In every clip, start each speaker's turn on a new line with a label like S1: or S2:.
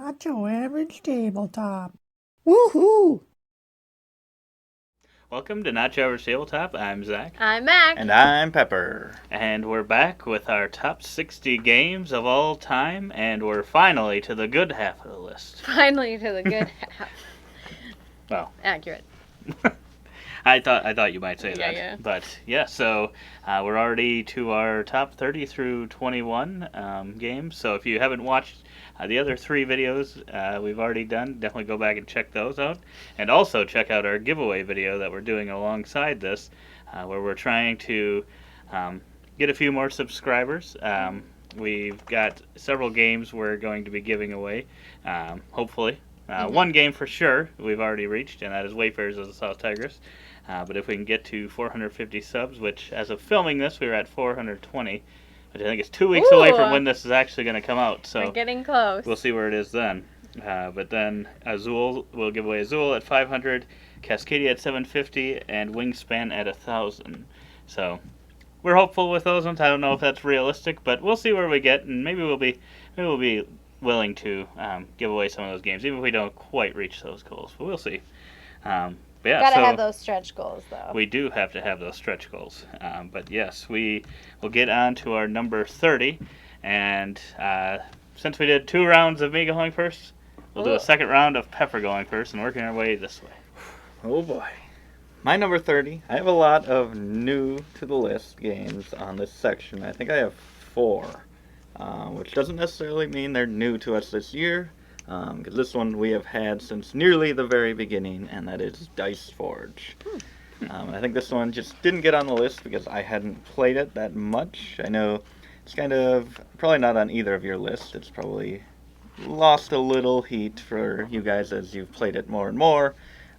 S1: Not your average tabletop. Woohoo!
S2: Welcome to Not Your Average Tabletop. I'm Zach.
S3: I'm Mac.
S4: And I'm Pepper.
S2: And we're back with our top 60 games of all time, and we're finally to the good half of the list.
S3: Finally to the good half.
S2: Well,
S3: accurate.
S2: I thought you might say that.
S3: Yeah.
S2: But yeah, so we're already to our top 30 through 21 games. So if you haven't watched the other 3 videos we've already done, definitely go back and check those out. And also check out our giveaway video that we're doing alongside this, where we're trying to get a few more subscribers. We've got several games we're going to be giving away, hopefully. One game for sure we've already reached, and that is Wayfarers of the South Tigris. But if we can get to 450 subs, which as of filming this, we were at 420, which I think is 2 weeks away from when this is actually going to come out. So
S3: we're getting close.
S2: We'll see where it is then. But then Azul, we'll give away Azul at 500, Cascadia at 750, and Wingspan at 1,000. So we're hopeful with those ones. I don't know if that's realistic, but we'll see where we get, and maybe we'll be willing to give away some of those games, even if we don't quite reach those goals. But we'll see. Yeah,
S3: Gotta have those stretch goals, though.
S2: We do have to have those stretch goals. But yes, we will get on to our number 30. And since we did 2 rounds of me going first, we'll do a second round of Pepper going first and working our way this way.
S4: Oh boy. My number 30. I have a lot of new to the list games on this section. I think I have 4, which doesn't necessarily mean they're new to us this year. Because this one we have had since nearly the very beginning, and that is Dice Forge. I think this one just didn't get on the list because I hadn't played it that much. I know it's kind of probably not on either of your lists. It's probably lost a little heat for you guys as you've played it more and more.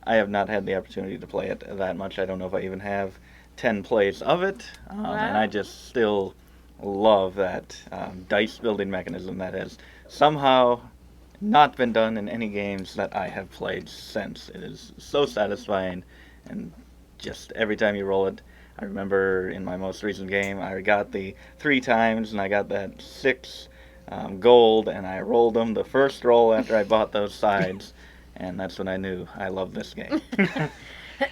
S4: I have not had the opportunity to play it that much. I don't know if I even have 10 plays of it, and I just still love that dice building mechanism that has somehow not been done in any games that I have played since. It is so satisfying, and just every time you roll it, I remember in my most recent game, I got the 3 times, and I got that 6 gold, and I rolled them the first roll after I bought those sides, and that's when I knew I loved this game.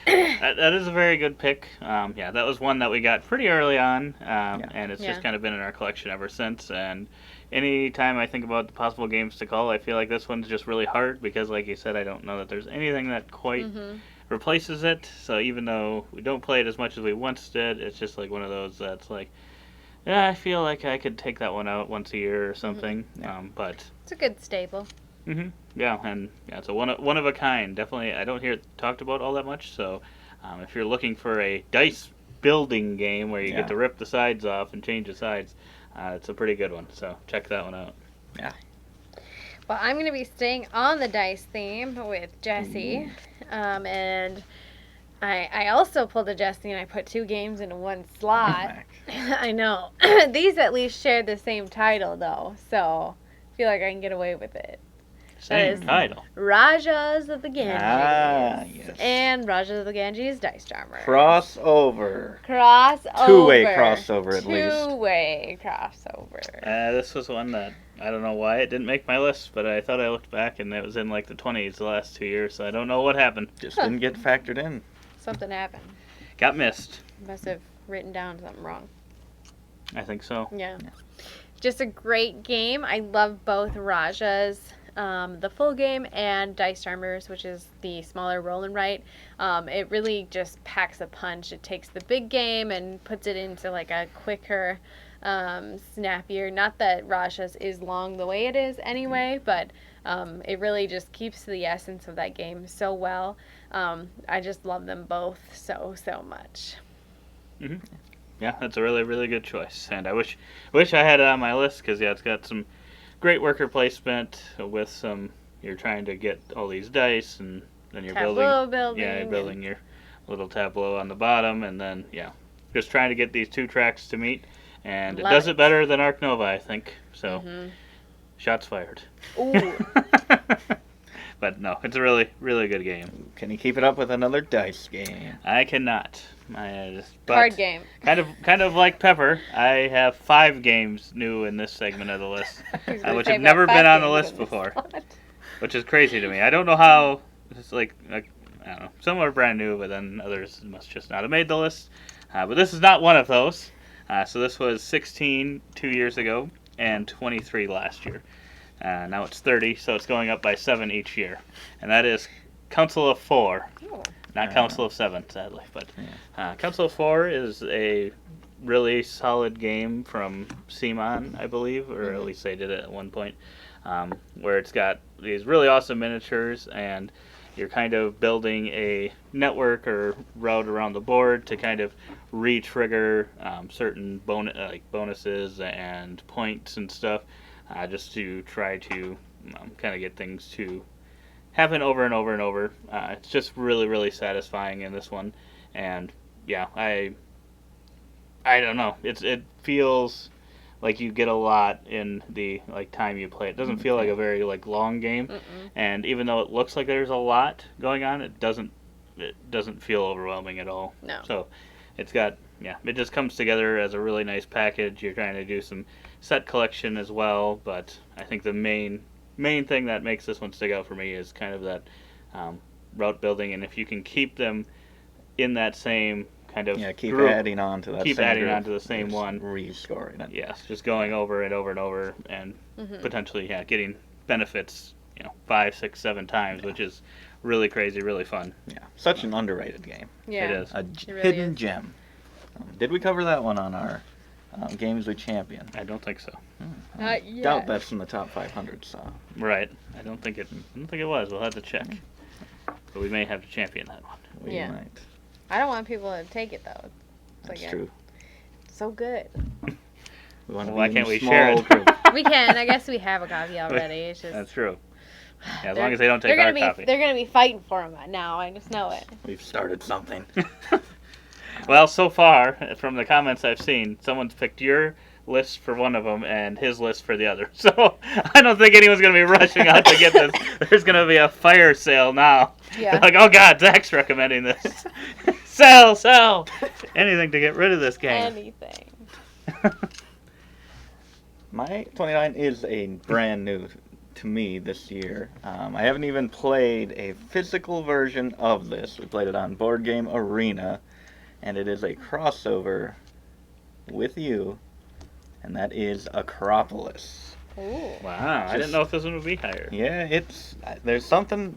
S2: That is a very good pick. Yeah, that was one that we got pretty early on, and it's just kind of been in our collection ever since, and anytime I think about the possible games to call, I feel like this one's just really hard because, like you said, I don't know that there's anything that quite replaces it. So even though we don't play it as much as we once did, it's just like one of those that's like, yeah, I feel like I could take that one out once a year or something. But
S3: it's a good staple.
S2: Yeah, and yeah, it's a one of a kind. Definitely, I don't hear it talked about all that much. So if you're looking for a dice building game where you get to rip the sides off and change the sides, it's a pretty good one, so check that one out.
S4: Yeah.
S3: Well, I'm going to be staying on the dice theme with Jesse. And I also pulled a Jesse and I put 2 games into one slot. I know. These at least share the same title, though, so I feel like I can get away with it.
S2: Same title.
S3: Rajas of the Ganges.
S4: Yes.
S3: And Rajas of the Ganges Dice Charmer.
S4: Crossover.
S3: 2-way
S4: crossover, at least.
S3: 2-way crossover.
S2: This was one that, I don't know why it didn't make my list, but I thought I looked back and it was in like the 20s the last 2 years, so I don't know what happened.
S4: Just didn't get factored in.
S3: Something happened.
S2: Got missed.
S3: Must have written down something wrong.
S2: I think so.
S3: Yeah. Just a great game. I love both Rajas. The full game and Dice Charmers, which is the smaller roll and write. It really just packs a punch. It takes the big game and puts it into like a quicker, snappier. Not that Rajas is long the way it is anyway, but it really just keeps the essence of that game so well. I just love them both so much.
S2: Yeah, that's a really, really good choice, and I wish I had it on my list because it's got some great worker placement with some. You're trying to get all these dice, and then you're building. Yeah, you're building your little tableau on the bottom, and then just trying to get these 2 tracks to meet, and it does it better than Ark Nova, I think. So, shots fired.
S3: Ooh.
S2: But no, it's a really, really good game.
S4: Can you keep it up with another dice game?
S2: I cannot.
S3: Card game.
S2: Kind of like Pepper, I have 5 games new in this segment of the list, which have never been on the list before. which is crazy to me. I don't know how. It's like I don't know. Some are brand new, but then others must just not have made the list. But this is not one of those. So this was 16 2 years ago and 23 last year. Now it's 30, so it's going up by 7 each year, and that is Council of Four.
S3: Oh.
S2: Not Council of Seven, sadly, but Council of Four is a really solid game from CMON, I believe, or at least they did it at one point, where it's got these really awesome miniatures, and you're kind of building a network or route around the board to kind of re-trigger certain bonuses and points and stuff, just to try to kind of get things to happen over and over and over. It's just really, really satisfying in this one, and yeah, I don't know. It feels like you get a lot in the time you play. It doesn't feel like a very long game, and even though it looks like there's a lot going on, it doesn't feel overwhelming at all.
S3: No.
S2: So it's got it just comes together as a really nice package. You're trying to do some set collection as well, but I think the main thing that makes this one stick out for me is kind of that route building, and if you can keep them in that same kind of
S4: keep
S2: group,
S4: adding on to that.
S2: keep
S4: same
S2: adding
S4: group,
S2: on to the same
S4: just
S2: one,
S4: rescoring it.
S2: yes, just going over and over and over, and potentially getting benefits 5, 6, 7 times, which is really crazy, really fun.
S4: Yeah, such an underrated game.
S3: Yeah.
S2: It is.
S4: A
S3: really
S4: hidden
S3: is.
S4: gem. Did we cover that one on our Games with Champion?
S2: I don't think so.
S3: Not yet.
S4: Doubt that's in the top 500. So
S2: Right. I don't think it was. We'll have to check. But we may have to champion that one.
S4: we
S3: Yeah.
S4: might.
S3: I don't want people to take it though. It's
S4: That's
S3: like
S4: true.
S3: so good.
S4: We want to
S2: Why
S4: be in
S2: can't
S4: a
S2: we
S4: small
S2: share it?
S4: group.
S3: We can. I guess we have a copy already. It's just
S2: That's true. Yeah, as
S3: they're-
S2: long as they don't take
S3: they're
S2: our
S3: gonna
S2: copy.
S3: They're gonna be fighting for them now. I just know it.
S4: We've started something.
S2: Well, so far, from the comments I've seen, someone's picked your list for one of them and his list for the other. So I don't think anyone's going to be rushing out to get this. There's going to be a fire sale now.
S3: Yeah.
S2: Like, oh God, Zach's recommending this. Sell! Anything to get rid of this game.
S3: Anything.
S4: My 29 is a brand new to me this year. I haven't even played a physical version of this. We played it on Board Game Arena, and it is a crossover with you, and that is Acropolis.
S3: Ooh.
S2: Wow, I didn't know if this one would be higher.
S4: Yeah, there's something.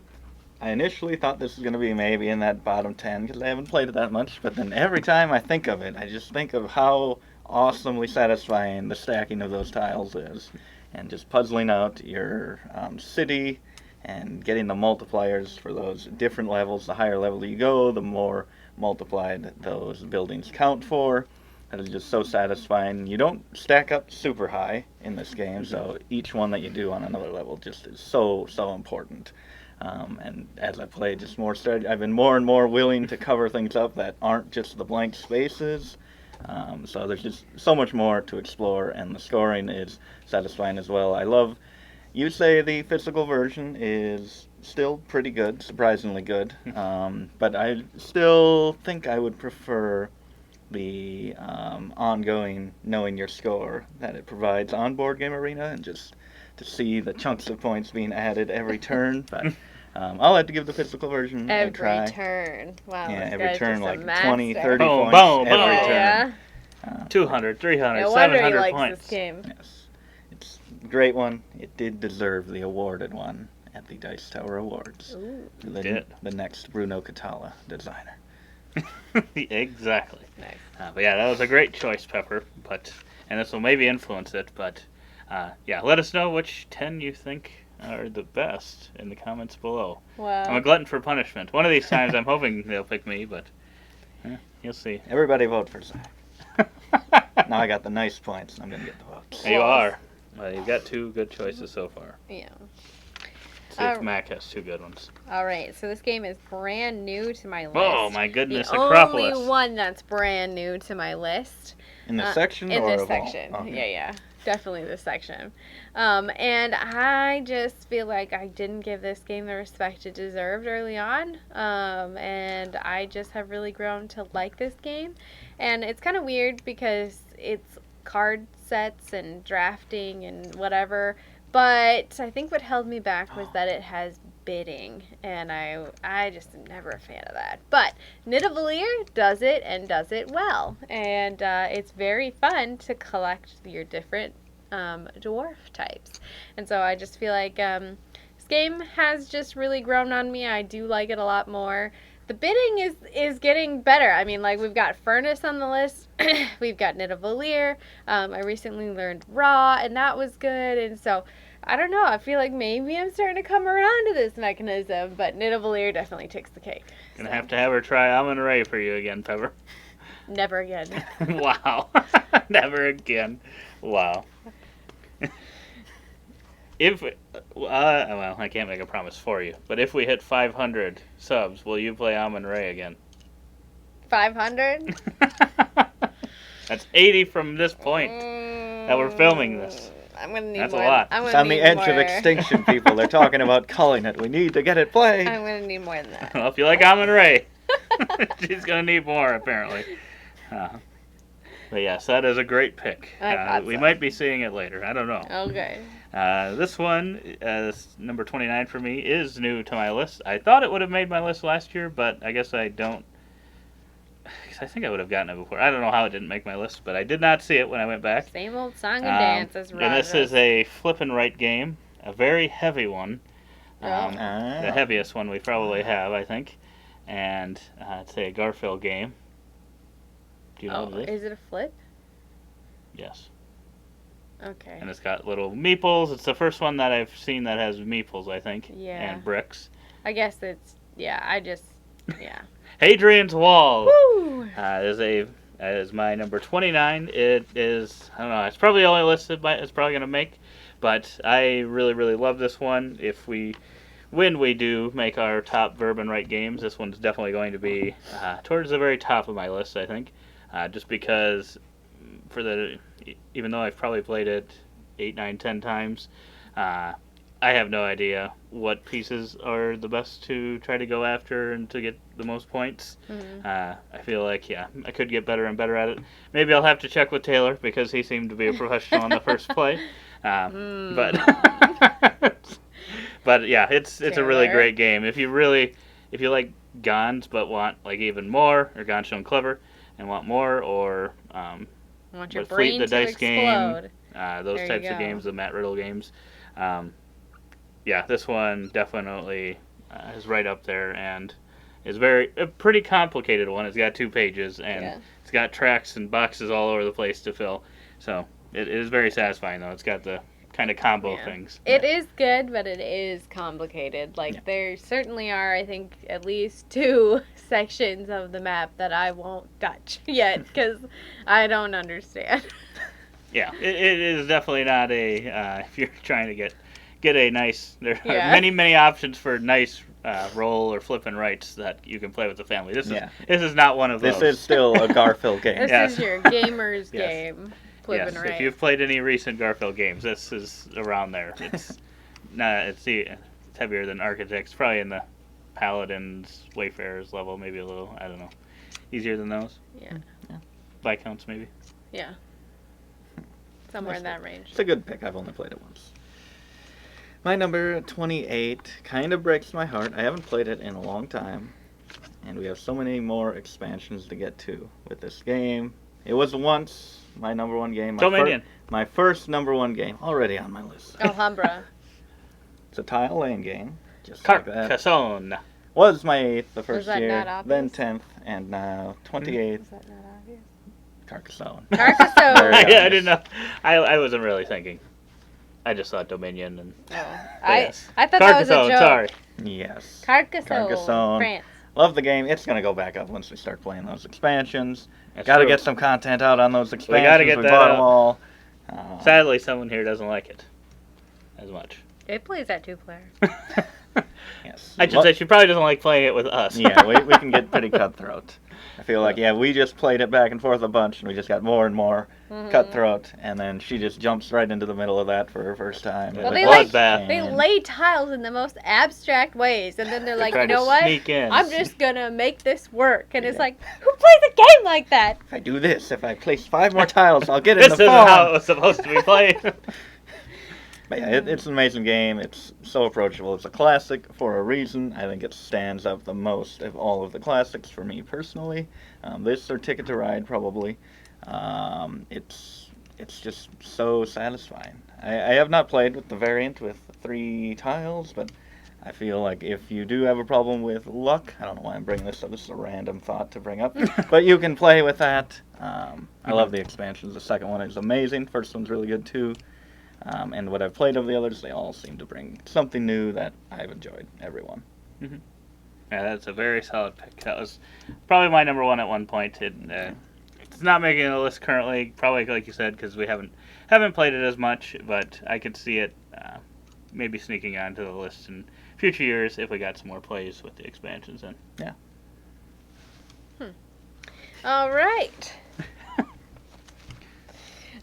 S4: I initially thought this was going to be maybe in that bottom 10 because I haven't played it that much, but then every time I think of it, I just think of how awesomely satisfying the stacking of those tiles is, and just puzzling out your city and getting the multipliers for those different levels. The higher level you go, the more multiplied those buildings count for. That is just so satisfying. You don't stack up super high in this game, so each one that you do on another level just is so important. And as I play just more strategy, I've been more and more willing to cover things up that aren't just the blank spaces. So there's just so much more to explore, and the scoring is satisfying as well. You say the physical version is still pretty good, surprisingly good, but I still think I would prefer the ongoing knowing your score that it provides on Board Game Arena, and just to see the chunks of points being added every turn. But I'll have to give the physical version a try.
S3: Every turn. Wow.
S4: Yeah,
S3: this
S4: every
S3: guy's
S4: turn,
S3: just a
S4: like 20,
S3: master.
S4: 30
S2: Boom,
S4: points
S2: boom,
S4: every
S2: boom.
S4: turn.
S3: Yeah.
S2: 200, 300,
S3: No wonder he
S2: 700
S3: likes
S2: points.
S3: this game.
S4: Yes, it's a great one. It did deserve the awarded one at the Dice Tower Awards.
S3: Ooh.
S4: The next Bruno Catala designer.
S2: Exactly.
S3: Nice.
S2: But yeah, that was a great choice, Pepper. And this will maybe influence it. But yeah, let us know which 10 you think are the best in the comments below.
S3: Wow.
S2: I'm a glutton for punishment. One of these times, I'm hoping they'll pick me, but you'll see.
S4: Everybody vote for Zach. Now I got the nice points, and I'm going to get the votes.
S2: You are. You've got 2 good choices so far.
S3: Yeah.
S2: See if Mac has 2 good ones.
S3: All right. So this game is brand new to my list.
S2: Oh my goodness,
S3: the
S2: Acropolis.
S3: only one that's brand new to my list.
S4: In this section
S3: In
S4: or
S3: this
S4: of all?
S3: section.
S4: Okay.
S3: Yeah. Definitely this section. And I just feel like I didn't give this game the respect it deserved early on. And I just have really grown to like this game. And it's kind of weird because it's card sets and drafting and whatever, But I think what held me back was that it has bidding, and I just am never a fan of that. But Nidavellir does it and does it well, and it's very fun to collect your different dwarf types. And so I just feel like this game has just really grown on me. I do like it a lot more. The bidding is getting better. I mean, like, we've got Furnace on the list. We've got Nidavellir. I recently learned Raw, and that was good. And so, I don't know. I feel like maybe I'm starting to come around to this mechanism, but Nidavellir definitely takes the cake.
S2: Gonna have to have her try Amun-Re for you again, Pepper.
S3: Never again.
S2: Wow. Never again. Wow. If, well, I can't make a promise for you, but if we hit 500 subs, will you play Amun-Re again?
S3: 500?
S2: That's 80 from this point that we're filming this.
S3: I'm gonna need
S2: That's a
S3: more.
S2: lot.
S3: I'm
S4: It's
S3: gonna
S4: on the
S3: need
S4: edge
S3: more.
S4: of extinction, people. They're talking about culling it. We need to get it played.
S3: I'm gonna need more than that.
S2: Well, if you like Amun-Re, she's gonna need more, apparently. But yes, that is a great pick.
S3: I thought
S2: We
S3: so.
S2: might be seeing it later. I don't know.
S3: Okay.
S2: This one, this number 29 for me, is new to my list. I thought it would have made my list last year, but I guess I don't. 'Cause I think I would have gotten it before. I don't know how it didn't make my list, but I did not see it when I went back.
S3: Same old song and dance as
S2: And this is a flip and right game, a very heavy one. The heaviest one we probably have, I think. And it's a Garfield game. Do you know what it is?
S3: Is it a flip?
S2: Yes.
S3: Okay.
S2: And it's got little meeples. It's the first one that I've seen that has meeples, I think.
S3: Yeah.
S2: And bricks.
S3: I guess it's yeah.
S2: Hadrian's Wall
S3: Woo!
S2: is my number 29. It is, I don't know, it's probably only listed by, it's probably going to make, but I really, really love this one. When we do make our top verb and right games, this one's definitely going to be towards the very top of my list, I think. Just because even though I've probably played it 8, 9, 10 times, I have no idea what pieces are the best to try to go after and to get the most points.
S3: Mm-hmm.
S2: I feel like, I could get better and better at it. Maybe I'll have to check with Taylor because he seemed to be a professional on the first play. But yeah, it's a really
S3: Taylor.
S2: great game. If you like Gons but want like even more, or Gone Shown Clever and want more, or
S3: I want your
S2: but Fleet
S3: brain
S2: the
S3: to
S2: Dice
S3: explode.
S2: game, those
S3: There you
S2: types of
S3: go.
S2: games, the Matt Riddle games. Yeah, this one definitely is right up there and is a pretty complicated one. It's got 2 pages and it's got tracks and boxes all over the place to fill. So it is very satisfying though. It's got the kind of combo things.
S3: It is good, but it is complicated. Like, there certainly are, I think, at least 2 sections of the map that I won't touch yet because I don't understand.
S2: Yeah, it is definitely not if you're trying to get a nice, there are
S3: Yeah.
S2: many options for nice roll or flip and rights that you can play with the family. This is not one of those.
S4: This is still a Garfield game.
S3: This
S2: Yes.
S3: is your gamer's
S2: Yes.
S3: game. Flipping
S2: Yes,
S3: right.
S2: if you've played any recent Garfield games, this is around there. It's it's heavier than Architects, probably in the Paladins, Wayfarers level, maybe a little, I don't know. Easier than those?
S3: Yeah.
S2: Viscounts, maybe?
S3: Yeah. Somewhere in that range.
S4: It's a good pick. I've only played it once. My number 28 kind of breaks my heart. I haven't played it in a long time. And we have so many more expansions to get to with this game. It was once my number 1 game.
S2: Dominion.
S4: My first number 1 game. Already on my list.
S3: Alhambra.
S4: It's a tile lane game. Just like that.
S2: Carcassonne.
S4: Was my 8th the first
S3: that
S4: year.
S3: not obvious?
S4: Then 10th. And now 28th.
S3: Is that not obvious?
S4: Carcassonne.
S3: Carcassonne.
S4: Very
S2: Yeah, I
S4: obvious.
S2: didn't know. I wasn't really thinking. I just thought Dominion and yes.
S3: I thought that was a
S2: Carcassonne,
S3: joke.
S2: sorry.
S4: Yes.
S3: Carcassonne.
S4: Carcassonne.
S3: France.
S4: Love the game. It's going to go back up once we start playing those expansions.
S2: That's
S4: Got to
S2: true.
S4: get some content out on those expansions.
S2: gotta get
S4: we
S2: that
S4: bought
S2: out.
S4: them all.
S2: Sadly, someone here doesn't like it as much.
S3: It plays at 2-player.
S4: Yes.
S2: I should say she probably doesn't like playing it with us.
S4: Yeah, we can get pretty cutthroat. I feel like, we just played it back and forth a bunch, and we just got more and more cutthroat, and then she just jumps right into the middle of that for her first time.
S2: Yeah,
S3: Well,
S2: the
S3: they like-
S2: bloodbath.
S3: They lay tiles in the most abstract ways, and then they're like,
S2: try
S3: you
S2: to
S3: know what?
S2: sneak in.
S3: I'm just gonna make this work. And it's like, who plays a game like that?
S4: If I do this, if I place 5 more tiles, I'll get in
S2: This
S4: the
S2: isn't
S4: farm.
S2: how it was supposed to be played.
S4: But yeah, it's an amazing game. It's so approachable. It's a classic for a reason. I think it stands out the most of all of the classics for me personally. This or Ticket to Ride probably. It's just so satisfying. I have not played with the variant with 3 tiles, but I feel like if you do have a problem with luck, I don't know why I'm bringing this up. This is a random thought to bring up, but you can play with that. I love the expansions. The second one is amazing. First one's really good too. And what I've played of the others, they all seem to bring something new that I've enjoyed. Everyone.
S2: Yeah, that's a very solid pick. That was probably my number 1 at one point. It's not making the list currently, probably like you said, because we haven't played it as much. But I could see it maybe sneaking onto the list in future years if we got some more plays with the expansions in.
S4: Yeah.
S3: All right.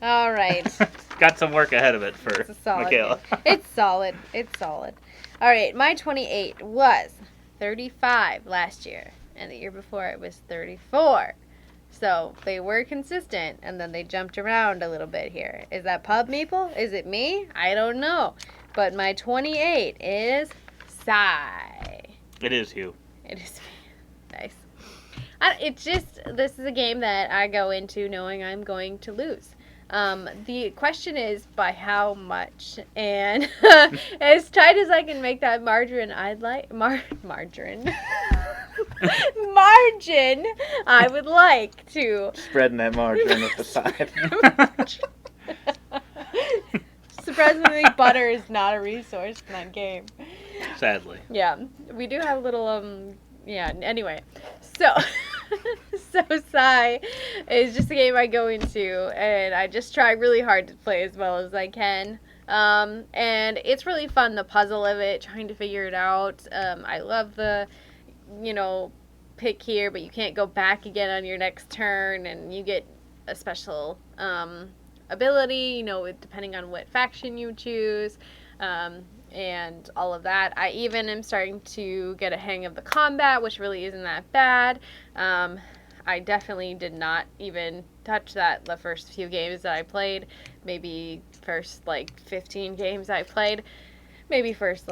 S3: All right.
S2: Got some work ahead of it for
S3: It's a solid
S2: Michaela.
S3: game. It's solid. It's solid. All right, my 28 was 35 last year, and the year before it was 34. So they were consistent, and then they jumped around a little bit here. Is that Pub Meeple? Is it me? I don't know. But my 28 is Psy.
S2: It is you.
S3: It is me. Nice. It's just, this is a game that I go into knowing I'm going to lose. The question is by how much, and as tight as I can make that margarine, I'd like margarine. Margin, I would like to.
S4: Spreading that margarine at the side.
S3: Surprisingly, butter is not a resource in that game.
S2: Sadly.
S3: Yeah, we do have a little, yeah, anyway. So, so Psy is just a game I go into, and I just try really hard to play as well as I can. And it's really fun, the puzzle of it, trying to figure it out. I love the, pick here, but you can't go back again on your next turn, and you get a special ability, depending on what faction you choose. And all of that. I even am starting to get a hang of the combat, which really isn't that bad. I definitely did not even touch that the first few games that I played. Maybe first 15 games I played. Maybe first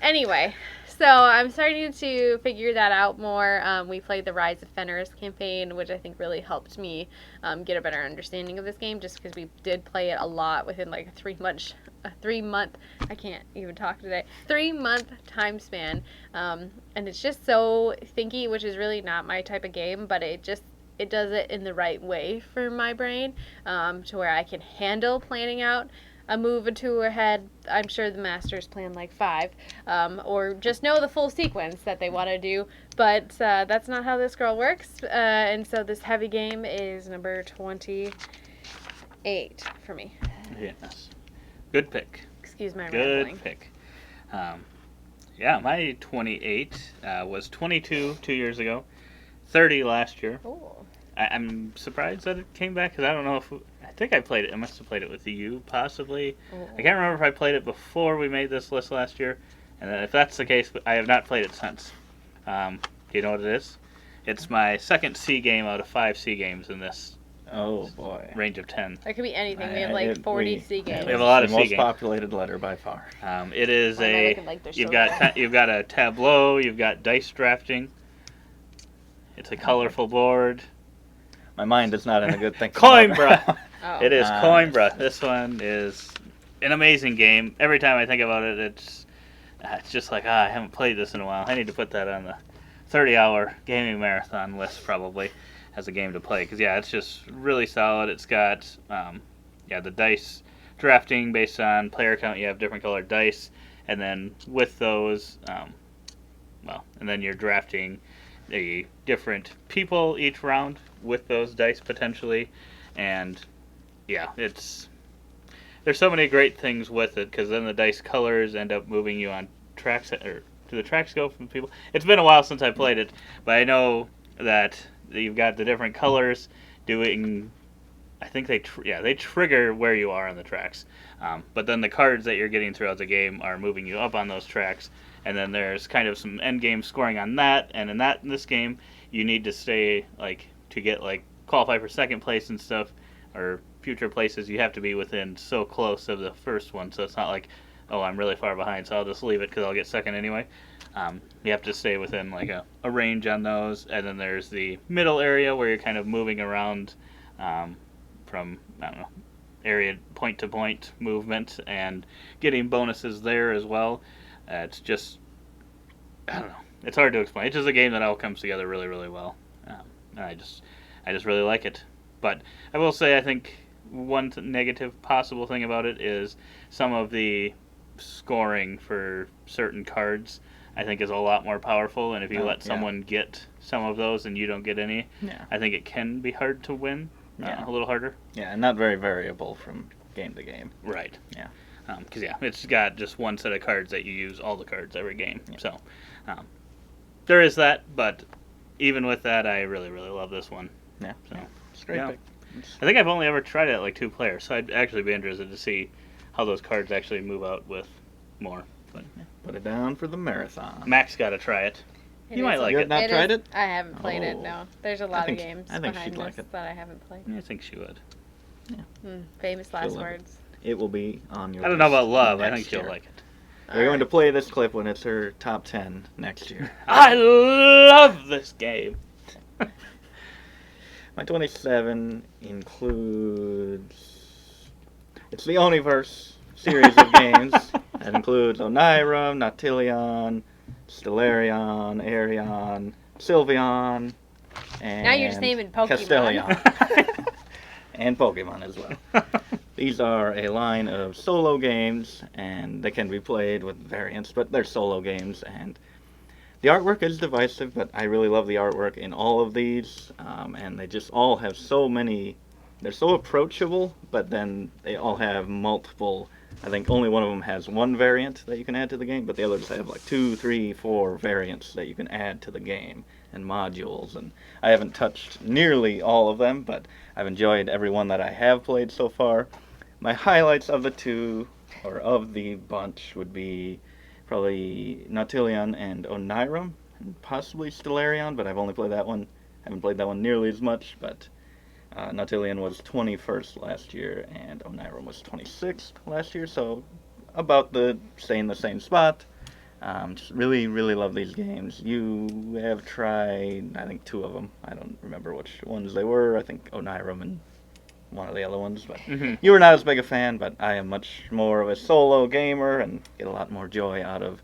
S3: Anyway, so I'm starting to figure that out more. We played the Rise of Fenris campaign, which I think really helped me get a better understanding of this game, just because we did play it a lot within a 3-month, I can't even talk today, 3-month time span. And it's just so thinky, which is really not my type of game, but it does it in the right way for my brain, to where I can handle planning out a move or two ahead. I'm sure the masters plan 5, or just know the full sequence that they want to do, but that's not how this girl works, and so this heavy game is number 28 for me.
S2: Yes. Good pick.
S3: Excuse my
S2: Good
S3: rambling.
S2: pick. My 28 was 22 2 years ago, 30 last year.
S3: Ooh.
S2: I'm surprised that it came back, because I don't know if... I think I played it. I must have played it with you, possibly.
S3: Ooh.
S2: I can't remember if I played it before we made this list last year. And if that's the case, I have not played it since. Do you know what it is? It's my second C game out of 5 C games in this
S4: Oh boy.
S2: range of 10.
S3: It could be anything. We have 40 C games.
S2: We have a lot of
S4: the
S2: C
S4: most
S2: games.
S4: populated letter by far.
S2: It is
S3: Why am I
S2: a...
S3: looking like they're
S2: You've
S3: so
S2: got
S3: rare?
S2: you've got a tableau. You've got dice drafting. It's a colorful board.
S4: My mind is not in a good thing.
S2: Coimbra.
S3: Oh.
S2: It is
S4: Ah.
S2: Coimbra. This one is an amazing game. Every time I think about it, it's just like, I haven't played this in a while. I need to put that on the 30-hour gaming marathon list probably as a game to play. Because, it's just really solid. It's got, the dice drafting based on player count. You have different colored dice. And then with those, and then you're drafting the different people each round with those dice potentially. And there's so many great things with it, because then the dice colors end up moving you on tracks, or do the tracks go from people? It's been a while since I played it, but I know that you've got the different colors doing, I think they trigger where you are on the tracks. But then the cards that you're getting throughout the game are moving you up on those tracks, and then there's kind of some end game scoring on that, and in this game, you need to stay, to get, qualify for second place and stuff, or future places, you have to be within so close of the first one, so it's not like, oh, I'm really far behind, so I'll just leave it because I'll get second anyway. You have to stay within like a range on those, and then there's the middle area where you're kind of moving around from, I don't know, area point to point movement and getting bonuses there as well. It's just, I don't know, it's hard to explain. It's just a game that all comes together really, really well. And I just really like it. But I will say, I think one negative possible thing about it is some of the scoring for certain cards, I think, is a lot more powerful. And if you let someone get some of those and you don't get any, I think it can be hard to win. A little harder.
S4: Yeah, and not very variable from game to game.
S2: Right.
S4: Yeah.
S2: Because, it's got just one set of cards that you use all the cards every game. Yeah. So, there is that, but even with that, I really, really love this one.
S4: Yeah.
S2: So,
S4: It's a great pick.
S2: I think I've only ever tried it at like 2 players, so I'd actually be interested to see how those cards actually move out with more. But
S4: Put it down for the marathon.
S2: Max got to try it.
S3: It
S2: You might
S3: is-
S2: like
S4: You
S2: it.
S4: have not tried it?
S3: I haven't played it,
S4: Oh.
S3: no. There's a lot
S4: think-
S3: of games
S4: I think
S3: behind
S4: she'd like
S3: this
S4: it.
S3: that I haven't played.
S2: I think she would.
S3: Famous last
S4: love it.
S3: words.
S4: It will be on your
S2: I don't know about
S4: list
S2: love. I
S4: next
S2: think she'll
S4: year.
S2: like it.
S4: We're going to play this clip when it's her top 10 next year.
S2: I love this game.
S4: My 27 includes... It's the Oniverse series of games. That includes Onirum, Nautilion, Stellarion, Arion, Sylveon, and
S3: Now you're just naming Pokemon.
S4: Castellion. And Pokemon as well. These are a line of solo games, and they can be played with variants, but they're solo games, and the artwork is divisive, but I really love the artwork in all of these, and they just all have so many, they're so approachable, but then they all have multiple, I think only one of them has one variant that you can add to the game, but the others have like 2, 3, 4 variants that you can add to the game, and modules, and I haven't touched nearly all of them, but I've enjoyed every one that I have played so far. My highlights of the two, or of the bunch, would be probably Nautilion and Onirum, and possibly Stellarion, but I've only played that one. I haven't played that one nearly as much, but Nautilion was 21st last year, and Onirum was 26th last year, so about stay in the same spot. Just really, really love these games. You have tried, I think, 2 of them. I don't remember which ones they were. I think Onirum and one of the other ones, but you were not as big a fan, but I am much more of a solo gamer and get a lot more joy out of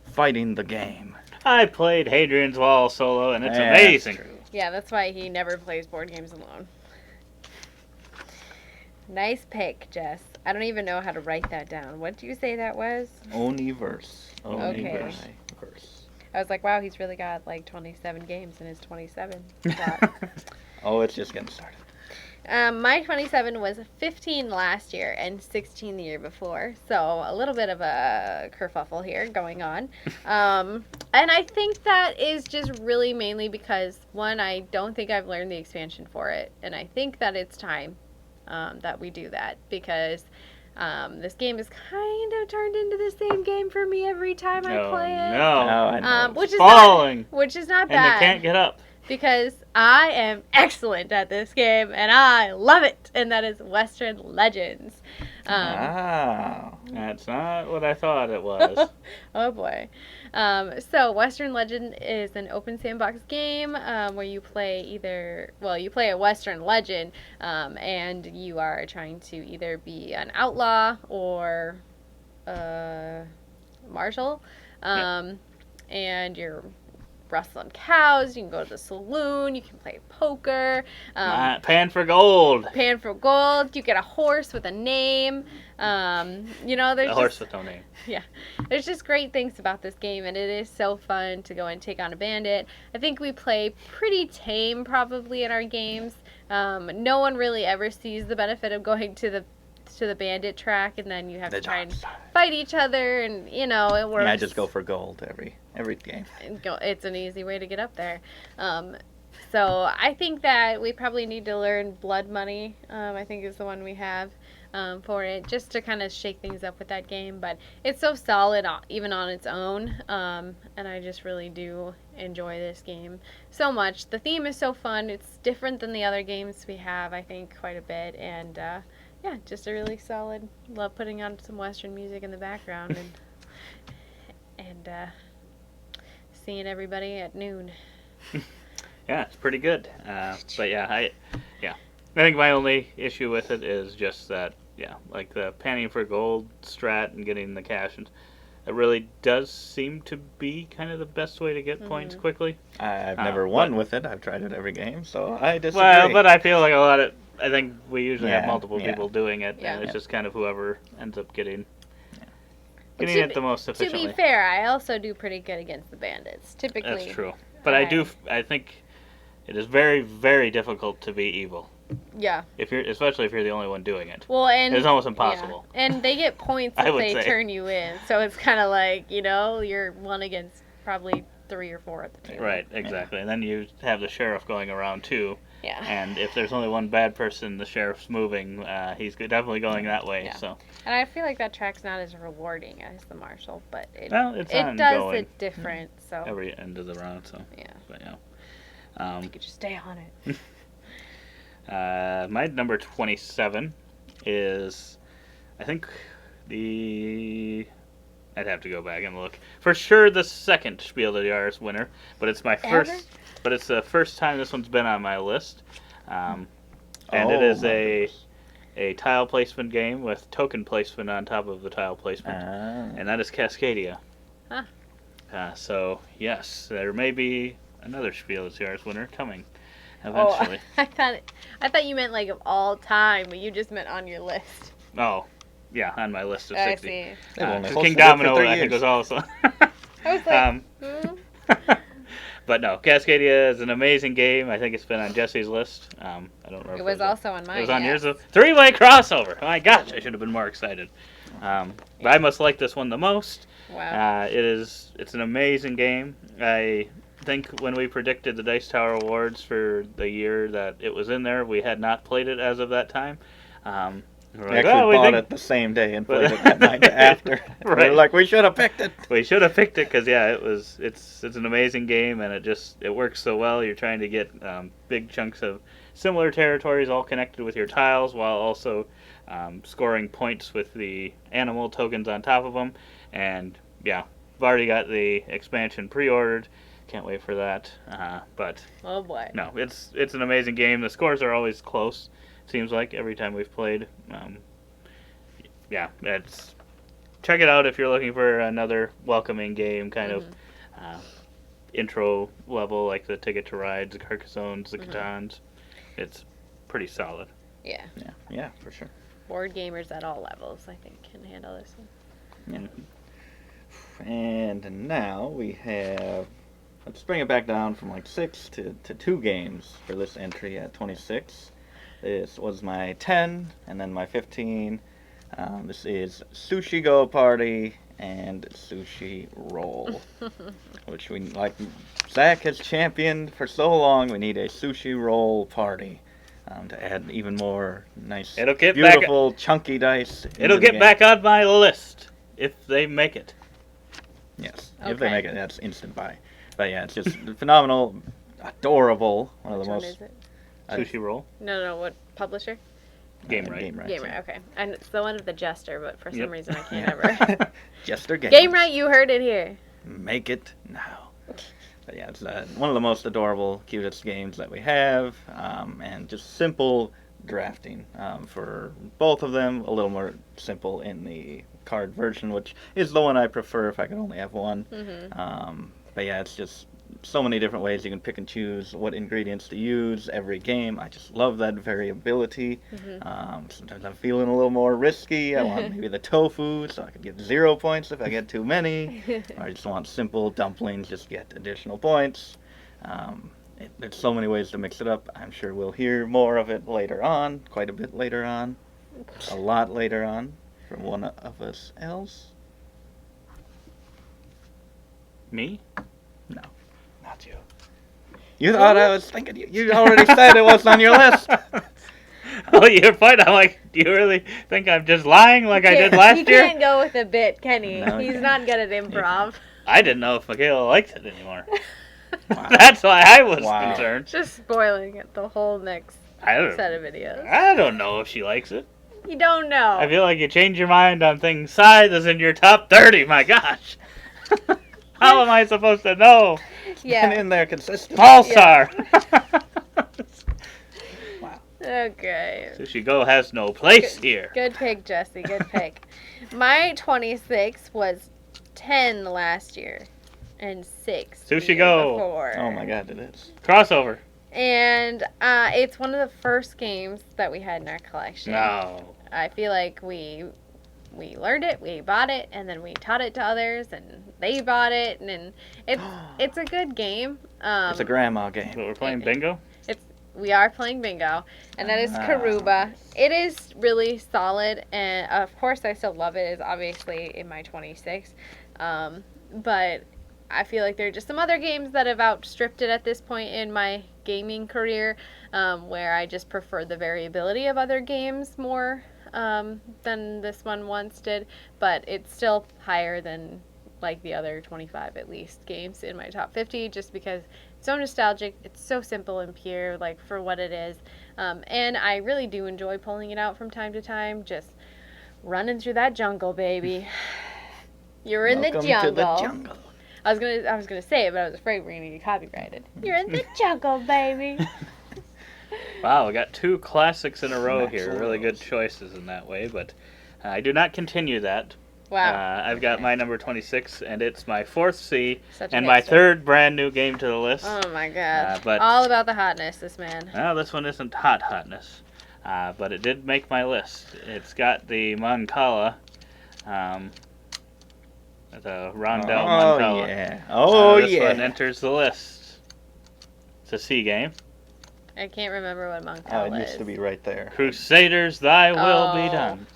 S4: fighting the game.
S2: I played Hadrian's Wall solo, and it's
S4: That's
S2: amazing.
S4: true.
S3: Yeah, that's why he never plays board games alone. Nice pick, Jess. I don't even know how to write that down. What did you say that was?
S4: Oniverse.
S3: Okay.
S4: Oniverse.
S3: I was like, wow, he's really got like 27 games in his 27 slot.
S4: Oh, it's just getting started.
S3: My 27 was 15 last year and 16 the year before, so a little bit of a kerfuffle here going on. And I think that is just really mainly because, one, I don't think I've learned the expansion for it, and I think that it's time that we do that, because this game is kind of turned into the same game for me every time I play it.
S2: No.
S4: I know.
S3: Which is
S2: Falling.
S3: not
S2: And
S3: bad.
S2: they can't get up.
S3: Because I am excellent at this game and I love it, and that is Western Legends.
S4: Wow.
S2: That's not what I thought it was.
S3: Oh boy. So Western Legend is an open sandbox game where you play you play a Western legend, and you are trying to either be an outlaw or a marshal, and you're rustling cows. You can go to the saloon. You can play poker.
S2: Pan for gold.
S3: Pan for gold. You get a horse with a name. There's
S2: A horse with no name.
S3: yeah, there's just great things about this game, and it is so fun to go and take on a bandit. I think we play pretty tame probably in our games. No one really ever sees the benefit of going to the bandit track, and then you have to try and fight each other, and it works.
S4: Yeah, I just go for gold every game.
S3: It's an easy way to get up there. So I think that we probably need to learn Blood Money. I think is the one we have. for it, just to kind of shake things up with that game. But it's so solid, even on its own, and I just really do enjoy this game so much. The theme is so fun. It's different than the other games we have, I think, quite a bit, and yeah, just a really solid. Love putting on some Western music in the background and seeing everybody at noon.
S2: Yeah, it's pretty good. But yeah, I think my only issue with it is just that, like the panning for gold strat and getting the cash, and it really does seem to be kind of the best way to get points quickly.
S4: I've never won with it. I've tried it every game, so I disagree.
S2: Well, but I feel like I think we usually have multiple
S4: Yeah.
S2: people doing it,
S3: Yeah.
S2: and it's just kind of whoever ends up getting
S3: To
S2: it the most
S3: To
S2: efficiently.
S3: be fair, I also do pretty good against the bandits. Typically,
S2: That's true. But I think it is very, very difficult to be evil.
S3: Yeah.
S2: Especially if you're the only one doing it.
S3: Well, and
S2: It's almost impossible.
S3: Yeah. And they get points
S2: I
S3: if
S2: would
S3: they
S2: say.
S3: turn you in, so it's kind of like you're one against probably 3 or 4 at the table.
S2: Right, exactly. And then you have the sheriff going around too.
S3: Yeah.
S2: And if there's only one bad person, the sheriff's moving. He's definitely going that way.
S3: Yeah.
S2: So.
S3: And I feel like that track's not as rewarding as the marshal, but
S2: It's
S3: it does
S2: ongoing
S3: it different. So
S2: every end of the round. So.
S3: yeah,
S2: But yeah.
S3: you could just stay on it.
S2: My number 27 is, I think, I'd have to go back and look. For sure the second Spiel des Jahres winner, but it's my first.
S3: Ever?
S2: But it's the first time this one's been on my list. And it is a tile placement game with token placement on top of the tile placement. And that is Cascadia.
S3: Huh.
S2: So, yes, there may be another Spiel des Jahres winner coming eventually.
S3: Oh, I thought you meant like of all time, but you just meant on your list.
S2: Oh, yeah, on my list of
S3: I
S2: 60.
S3: see.
S4: They've only
S2: King
S4: hosted it for
S2: Domino,
S4: 3
S2: I think,
S4: years.
S2: was also.
S3: I was like,
S2: But no, Cascadia is an amazing game. I think it's been on Jesse's list. I don't remember.
S3: it was also on mine.
S2: It was on
S3: yes.
S2: yours. Three-way crossover. Oh my gosh, I should have been more excited. But I must like this one the most.
S3: Wow.
S2: It's an amazing game. I think when we predicted the Dice Tower Awards for the year that it was in there, we had not played it as of that time. We're
S4: We
S2: like,
S4: actually
S2: "Oh, we
S4: bought
S2: think
S4: it the same day and played it that night after.
S2: Right.
S4: We're like, we should have picked it.
S2: we should have picked it because it's an amazing game, and it works so well. You're trying to get big chunks of similar territories all connected with your tiles while also scoring points with the animal tokens on top of them. And yeah, I've already got the expansion pre-ordered. Can't wait for that. But
S3: Oh boy.
S2: no, it's an amazing game. The scores are always close. Seems like every time we've played. Yeah, check it out if you're looking for another welcoming game, kind of intro level like the Ticket to Rides, the Carcassones, the Catans. It's pretty solid.
S3: Yeah.
S4: Yeah, for sure.
S3: Board gamers at all levels, I think, can handle this one.
S4: And now we have, let's bring it back down from like 6 to 2 games for this entry at 26. This was my 10, and then my 15. This is Sushi Go Party and Sushi Roll, which Zach has championed for so long. We need a Sushi Roll Party to add even more nice,
S2: It'll get
S4: beautiful, chunky dice. into
S2: It'll
S4: the
S2: get
S4: game.
S2: back on my list if they make it.
S4: Yes, if they
S3: Okay.
S4: make it, that's instant buy. But yeah, it's just phenomenal, adorable. One of
S3: Which
S4: the
S3: one
S4: most
S3: is it?
S2: Sushi Roll,
S3: No, what publisher?
S2: Game Right.
S4: Game Right.
S3: Game Right, okay. And it's the one with the Jester, but for some
S2: Yep.
S3: reason I can't
S4: Yeah.
S3: ever.
S4: Jester Games.
S3: Game Right, you heard it here.
S4: Make it now. But yeah, it's one of the most adorable, cutest games that we have, and just simple drafting for both of them. A little more simple in the card version, which is the one I prefer if I could only have one. But yeah, it's just so many different ways you can pick and choose what ingredients to use every game. I just love that variability. Sometimes I'm feeling a little more risky. I want maybe the tofu so I could get 0 points if I get too many. Or I just want simple dumplings, just get additional points. There's so many ways to mix it up. I'm sure we'll hear more of it later on, quite a bit later on, a lot later on from one of us else.
S2: Me?
S4: No, not you. You thought I was thinking you already said it was on your list.
S2: Oh, your point? I'm like, do you really think I'm just lying like I did last
S3: He
S2: year?
S3: can't go with a bit, can he?
S4: No, he
S3: He's
S4: can't.
S3: not good at improv.
S2: I didn't know if Michaela liked it anymore. That's why I was
S4: Wow.
S2: concerned.
S3: Just spoiling it the whole next
S2: I don't,
S3: set of videos.
S2: I don't know if she likes it.
S3: You don't know.
S2: I feel like you change your mind on things size is in your top 30. My gosh. How am I supposed to know?
S4: And
S3: Yeah.
S4: in there consistently.
S2: Pulsar.
S3: Okay.
S2: Sushi Go has no place here.
S3: Good pick, Jesse. Good pick. My 26 was 10 last year and 6 the
S2: Sushi
S3: year
S2: Go.
S3: before.
S4: Oh my god, it is.
S2: Crossover.
S3: And it's one of the first games that we had in our collection.
S2: No.
S3: I feel like we learned it, we bought it, and then we taught it to others, and they bought it, and it's a good game.
S4: It's a grandma game.
S2: But we're playing bingo?
S3: We are playing bingo, and that is Karuba. It is really solid, and of course I still love it. It's obviously in my 26, but I feel like there are just some other games that have outstripped it at this point in my gaming career, where I just prefer the variability of other games more than this one once did, but it's still higher than like the other 25 at least games in my top 50, just because it's so nostalgic, it's so simple and pure, like for what it is, and I really do enjoy pulling it out from time to time, just running through that jungle, baby. You're in
S4: Welcome
S3: the jungle.
S4: to the jungle.
S3: I was gonna say it, but I was afraid we were gonna get copyrighted. You're in the jungle, baby.
S2: Wow, we got 2 classics in a row
S4: Max
S2: here. Really good
S4: Lowes.
S2: choices in that way, but I do not continue that.
S3: Wow.
S2: I've got my number 26, and it's my 4th C,
S3: Such a
S2: and my
S3: hipster.
S2: 3rd brand new game to the list.
S3: Oh my god.
S2: but-
S3: All about the hotness, this man.
S2: Well, this one isn't hotness, but it did make my list. It's got the Mancala, the Rondell
S4: Oh
S2: Mancala.
S4: yeah. Oh
S2: This one
S4: yeah.
S2: enters the list. It's a C game.
S3: I can't remember what Monk
S4: Oh, it
S3: is.
S4: used to be right there.
S2: Crusaders, thy will be
S3: Oh.
S2: done.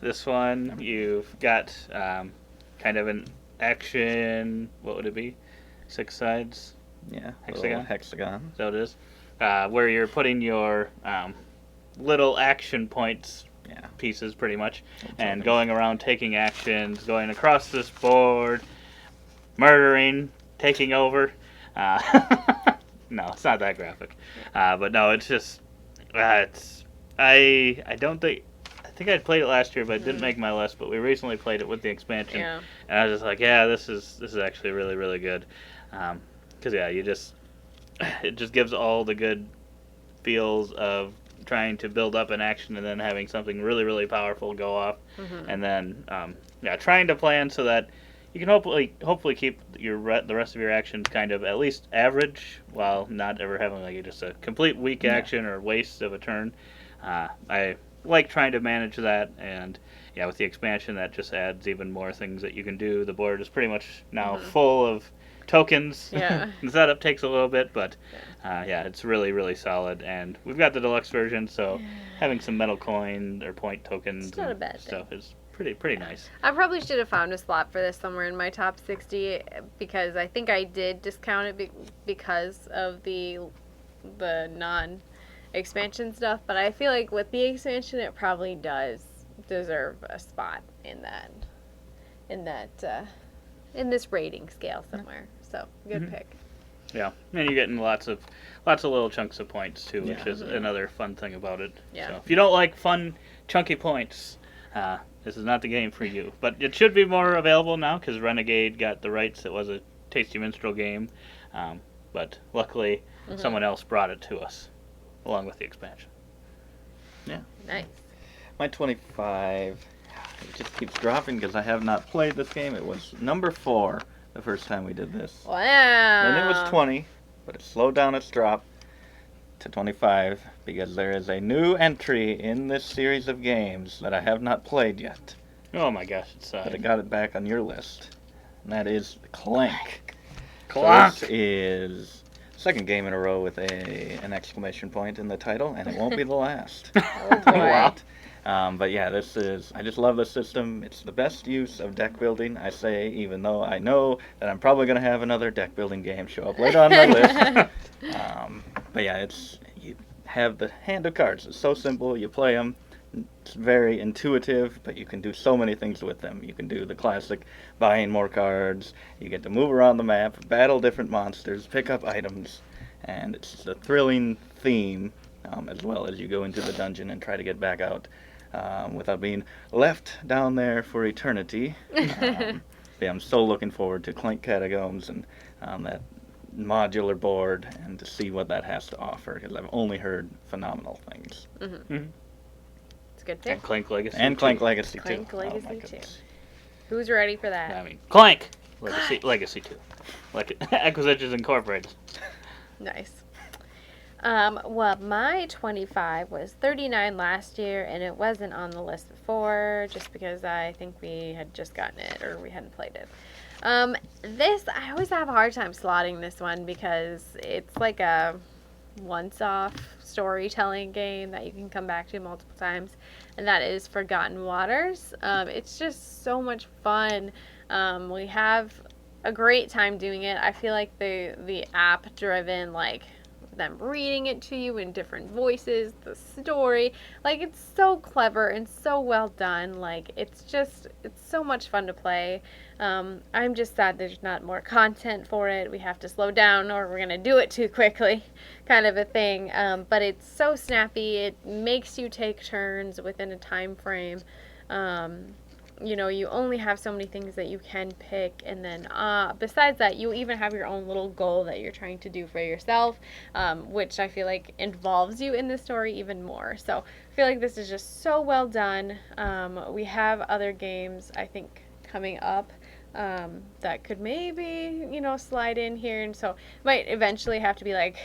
S2: This one, you've got kind of an action, what would it be? 6 sides?
S4: Yeah.
S2: Hexagon?
S4: Little hexagon.
S2: So it is. Where you're putting your little action points
S4: Yeah.
S2: pieces, pretty much, and
S4: tokens.
S2: going around taking actions, going across this board, murdering, taking over. No, it's not that graphic. But no, it's just it's I don't think. I think I'd played it last year, but it didn't make my list. But we recently played it with the expansion,
S3: Yeah.
S2: and I was just like, yeah, this is actually really really good. Because yeah, it just gives all the good feels of trying to build up an action and then having something really really powerful go off,
S3: Mhm.
S2: and then trying to plan so that you can hopefully keep the rest of your actions kind of at least average, while not ever having like just a complete weak
S4: Yeah.
S2: action or waste of a turn. I like trying to manage that, and yeah, with the expansion that just adds even more things that you can do. The board is pretty much now full of tokens.
S3: Yeah.
S2: The setup takes a little bit, but yeah, it's really really solid, and we've got the deluxe version, so having some metal coin or point tokens
S3: It's not a
S2: and
S3: bad
S2: stuff is pretty nice.
S3: I probably should have found a slot for this somewhere in my top 60, because I think I did discount it because of the non-expansion stuff, but I feel like with the expansion it probably does deserve a spot in this rating scale somewhere. So good
S2: Mhm.
S3: pick.
S2: Yeah, and you're getting lots of little chunks of points too, which
S4: Yeah.
S2: is another fun thing about it.
S3: Yeah.
S2: So if you don't like fun chunky points, this is not the game for you. But it should be more available now because Renegade got the rights. It was a Tasty Minstrel game, but luckily someone else brought it to us along with the expansion.
S3: Nice.
S4: My 25. It just keeps dropping because I have not played this game. It was number 4 the first time we did this.
S3: Wow.
S4: Then it was 20, but it slowed down its drop to 25 because there is a new entry in this series of games that I have not played yet.
S2: Oh my gosh, it's
S4: But I got it back on your list. And that is Clank.
S2: Clank.
S4: So this is second game in a row with an exclamation point in the title, and it won't be the last.
S3: Oh, boy.
S2: Wow.
S4: But yeah, I just love this system. It's the best use of deck building, I say, even though I know that I'm probably going to have another deck building game show up later on my list. But yeah, you have the hand of cards. It's so simple. You play them. It's very intuitive, but you can do so many things with them. You can do the classic buying more cards. You get to move around the map, battle different monsters, pick up items, and it's just a thrilling theme, as well as you go into the dungeon and try to get back out without being left down there for eternity. Yeah, I'm so looking forward to Clank Catacombs and that modular board and to see what that has to offer, because I've only heard phenomenal things.
S3: It's a good pick.
S2: And Clank Legacy.
S4: And Clank Legacy
S3: Clank
S4: too.
S3: Legacy
S4: oh, my
S3: too.
S4: goodness.
S3: Who's ready for that?
S2: I mean, Clank Legacy 2. Like Acquisitions Incorporated.
S3: Nice. Well, my 25 was 39 last year, and it wasn't on the list before, just because I think we had just gotten it, or we hadn't played it. I always have a hard time slotting this one, because it's like a once-off storytelling game that you can come back to multiple times, and that is Forgotten Waters. It's just so much fun. We have a great time doing it. I feel like the app-driven, like, them reading it to you in different voices, the story, like, it's so clever and so well done. Like, it's so much fun to play. I'm just sad there's not more content for it. We have to slow down or we're gonna do it too quickly, kind of a thing. But it's so snappy. It makes you take turns within a time frame. You only have so many things that you can pick, and then besides that, you even have your own little goal that you're trying to do for yourself, which I feel like involves you in the story even more. So I feel like this is just so well done. We have other games, I think, coming up that could maybe, slide in here, and so might eventually have to be like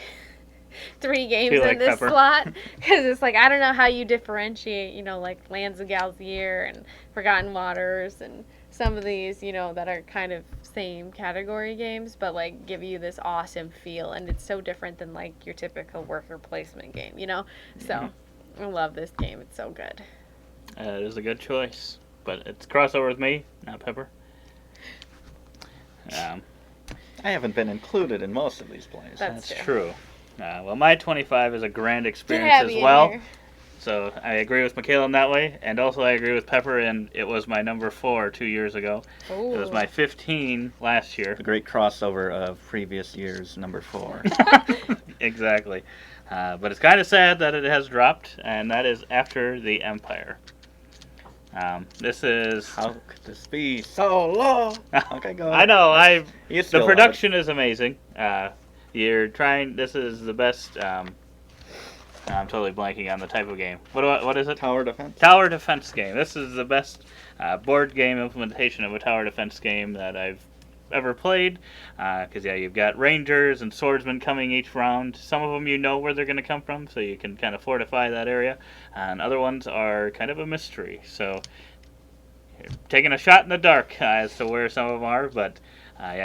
S3: 3 games in this slot, because it's like, I don't know how you differentiate, like Lands of Galzier and Forgotten Waters and some of these, that are kind of same category games, but like give you this awesome feel, and it's so different than like your typical worker placement game, So I love this game. It's so good.
S2: It is a good choice, but it's crossover with me, not Pepper.
S4: I haven't been included in most of these plays.
S3: That's
S2: true. Well, my 25 is a grand experience as well. So I agree with Michaela in that way, and also I agree with Pepper, and it was my number 4 2 years ago.
S3: Ooh.
S2: It was my 15 last year.
S4: The great crossover of previous year's number 4.
S2: Exactly. But it's kind of sad that it has dropped, and that is After the Empire. This is...
S4: How could this be so low? Okay, go ahead.
S2: I know,
S4: The
S2: production is amazing. This is the best, I'm totally blanking on the type of game. What is it?
S4: Tower defense?
S2: Tower defense game. This is the best board game implementation of a tower defense game that I've ever played. Because, you've got rangers and swordsmen coming each round. Some of them you know where they're going to come from, so you can kind of fortify that area. And other ones are kind of a mystery. So, you're taking a shot in the dark as to where some of them are, but...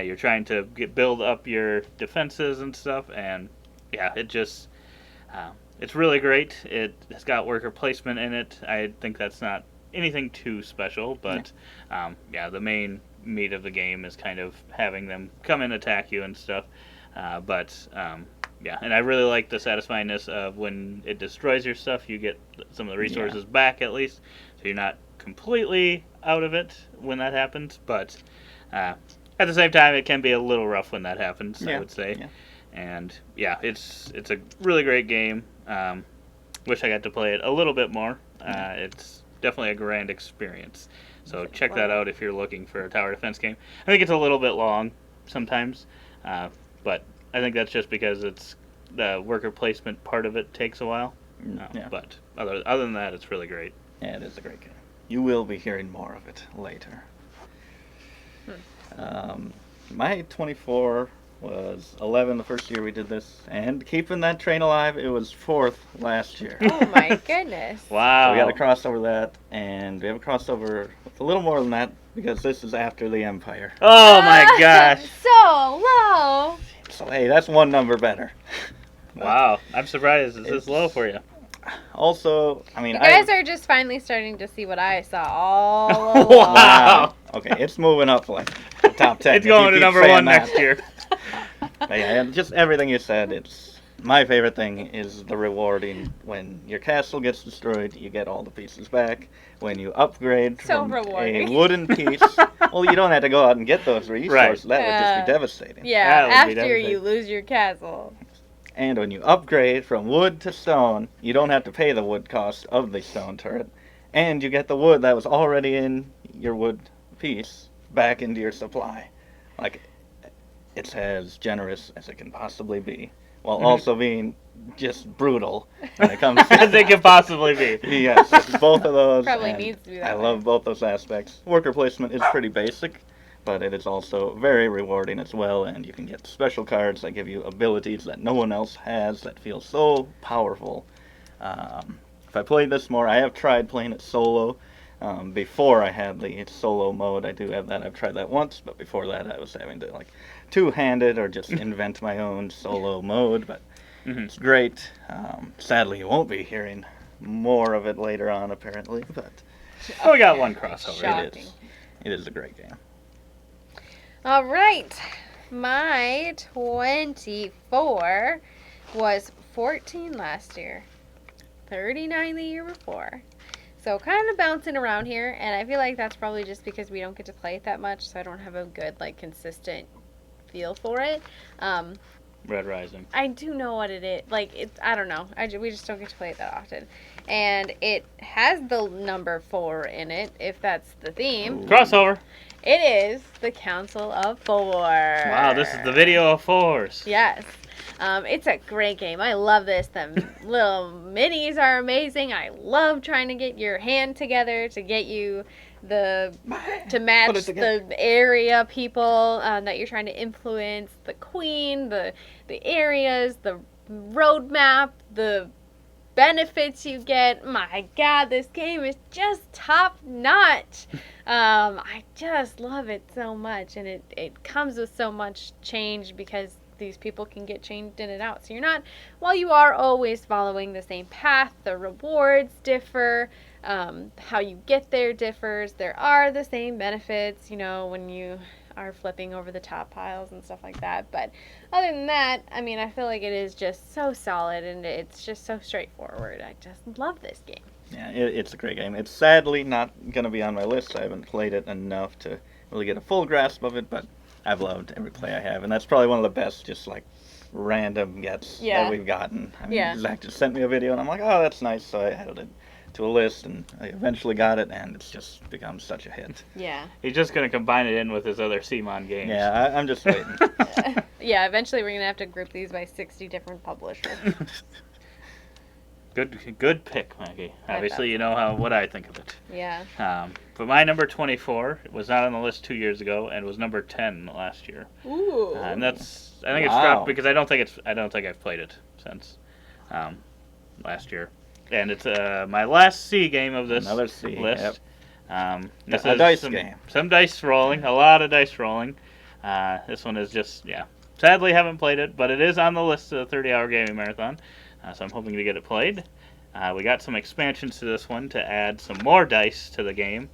S2: you're trying to build up your defenses and stuff, and it's really great. It has got worker placement in it. I think that's not anything too special, but the main meat of the game is kind of having them come and attack you and stuff. And I really like the satisfyingness of when it destroys your stuff, you get some of the resources back at least, so you're not completely out of it when that happens, but... at the same time, it can be a little rough when that happens, I would say. Yeah. And, it's a really great game. Wish I got to play it a little bit more. It's definitely a grand experience. So check that out if you're looking for a tower defense game. I think it's a little bit long sometimes, but I think that's just because it's the worker placement part of it takes a while. But other than that, it's really great.
S4: Yeah, it is a great game. You will be hearing more of it later. My 24 was 11 the first year we did this, and keeping that train alive, it was 4th last year.
S3: Oh my goodness.
S2: Wow.
S4: So we got to cross over that, and we have a crossover with a little more than that, because this is After the Empire.
S2: Oh my gosh.
S3: So low.
S4: So hey, that's one number better.
S2: Wow. I'm surprised it's this low for you.
S4: Also,
S3: You guys are just finally starting to see what I saw all along.
S2: Wow.
S4: Okay, it's moving up like the top 10.
S2: It's going to number 1 next year.
S4: But just everything you said, it's my favorite thing is the rewarding when your castle gets destroyed, you get all the pieces back. When you upgrade
S3: So
S4: from
S3: rewarding.
S4: a wooden piece, well, you don't have to go out and get those resources.
S2: Right.
S4: That would just be devastating.
S3: Yeah,
S2: That would be
S3: after you
S2: devastating.
S3: lose your castle.
S4: And when you upgrade from wood to stone, you don't have to pay the wood cost of the stone turret. And you get the wood that was already in your wood piece back into your supply. Like, it's as generous as it can possibly be, while also being just brutal when it comes
S2: As
S4: to
S2: it could possibly be.
S4: Yes, both of those.
S3: Probably
S4: and
S3: needs to be that
S4: I
S3: way.
S4: love both those aspects. Worker placement is pretty basic, but it is also very rewarding as well, and you can get special cards that give you abilities that no one else has that feel so powerful. If I played this more, I have tried playing it solo. Before I had the solo mode, I do have that. I've tried that once, but before that I was having to like two-handed or just invent my own solo mode, but it's great. Sadly, you won't be hearing more of it later on, apparently, but
S2: Oh, we got one crossover.
S3: Shocking.
S4: it is a great game.
S3: All right. My 24 was 14 last year, 39 the year before. So kind of bouncing around here, and I feel like that's probably just because we don't get to play it that much, so I don't have a good, like, consistent feel for it.
S2: Red Rising.
S3: I do know what it is. Like, I don't know. We just don't get to play it that often. And it has the number 4 in it, if that's the theme.
S2: Crossover.
S3: It is the Council of 4.
S2: Wow, this is the video of 4s.
S3: Yes. It's a great game. I love this. The little minis are amazing. I love trying to get your hand together to get you to match
S4: Put it together.
S3: the area people that you're trying to influence, the queen, the areas, the roadmap, the benefits you get. My God, this game is just top notch. I just love it so much, and it comes with so much change because these people can get changed in and out. So while you are always following the same path, the rewards differ, how you get there differs. There are the same benefits, when you are flipping over the top piles and stuff like that. But other than that, I mean, I feel like it is just so solid and it's just so straightforward. I just love this game.
S4: Yeah, it's a great game. It's sadly not going to be on my list. I haven't played it enough to really get a full grasp of it, but I've loved every play I have, and that's probably one of the best, just like random gets that we've gotten. I mean,
S3: Yeah.
S4: Zach just sent me a video, and I'm like, oh, that's nice. So I added it to a list, and I eventually got it, and it's just become such a hit.
S3: Yeah.
S2: He's just going to combine it in with his other CMON games.
S4: Yeah, I'm just waiting.
S3: Yeah, eventually we're going to have to group these by 60 different publishers.
S2: Good pick, Maggie. Obviously, you know what I think of it.
S3: Yeah.
S2: But my number 24 was not on the list 2 years ago and was number 10 last year.
S3: Ooh.
S2: And I think it's
S4: Wow.
S2: dropped because I don't think I've played it since last year. And it's my last C game of this
S4: Another C,
S2: list.
S4: yep.
S2: This
S4: A
S2: is
S4: dice
S2: some,
S4: game.
S2: Some dice rolling, a lot of dice rolling. This one is just, sadly haven't played it, but it is on the list of the 30-hour gaming marathon. So I'm hoping to get it played. We got some expansions to this one to add some more dice to the game.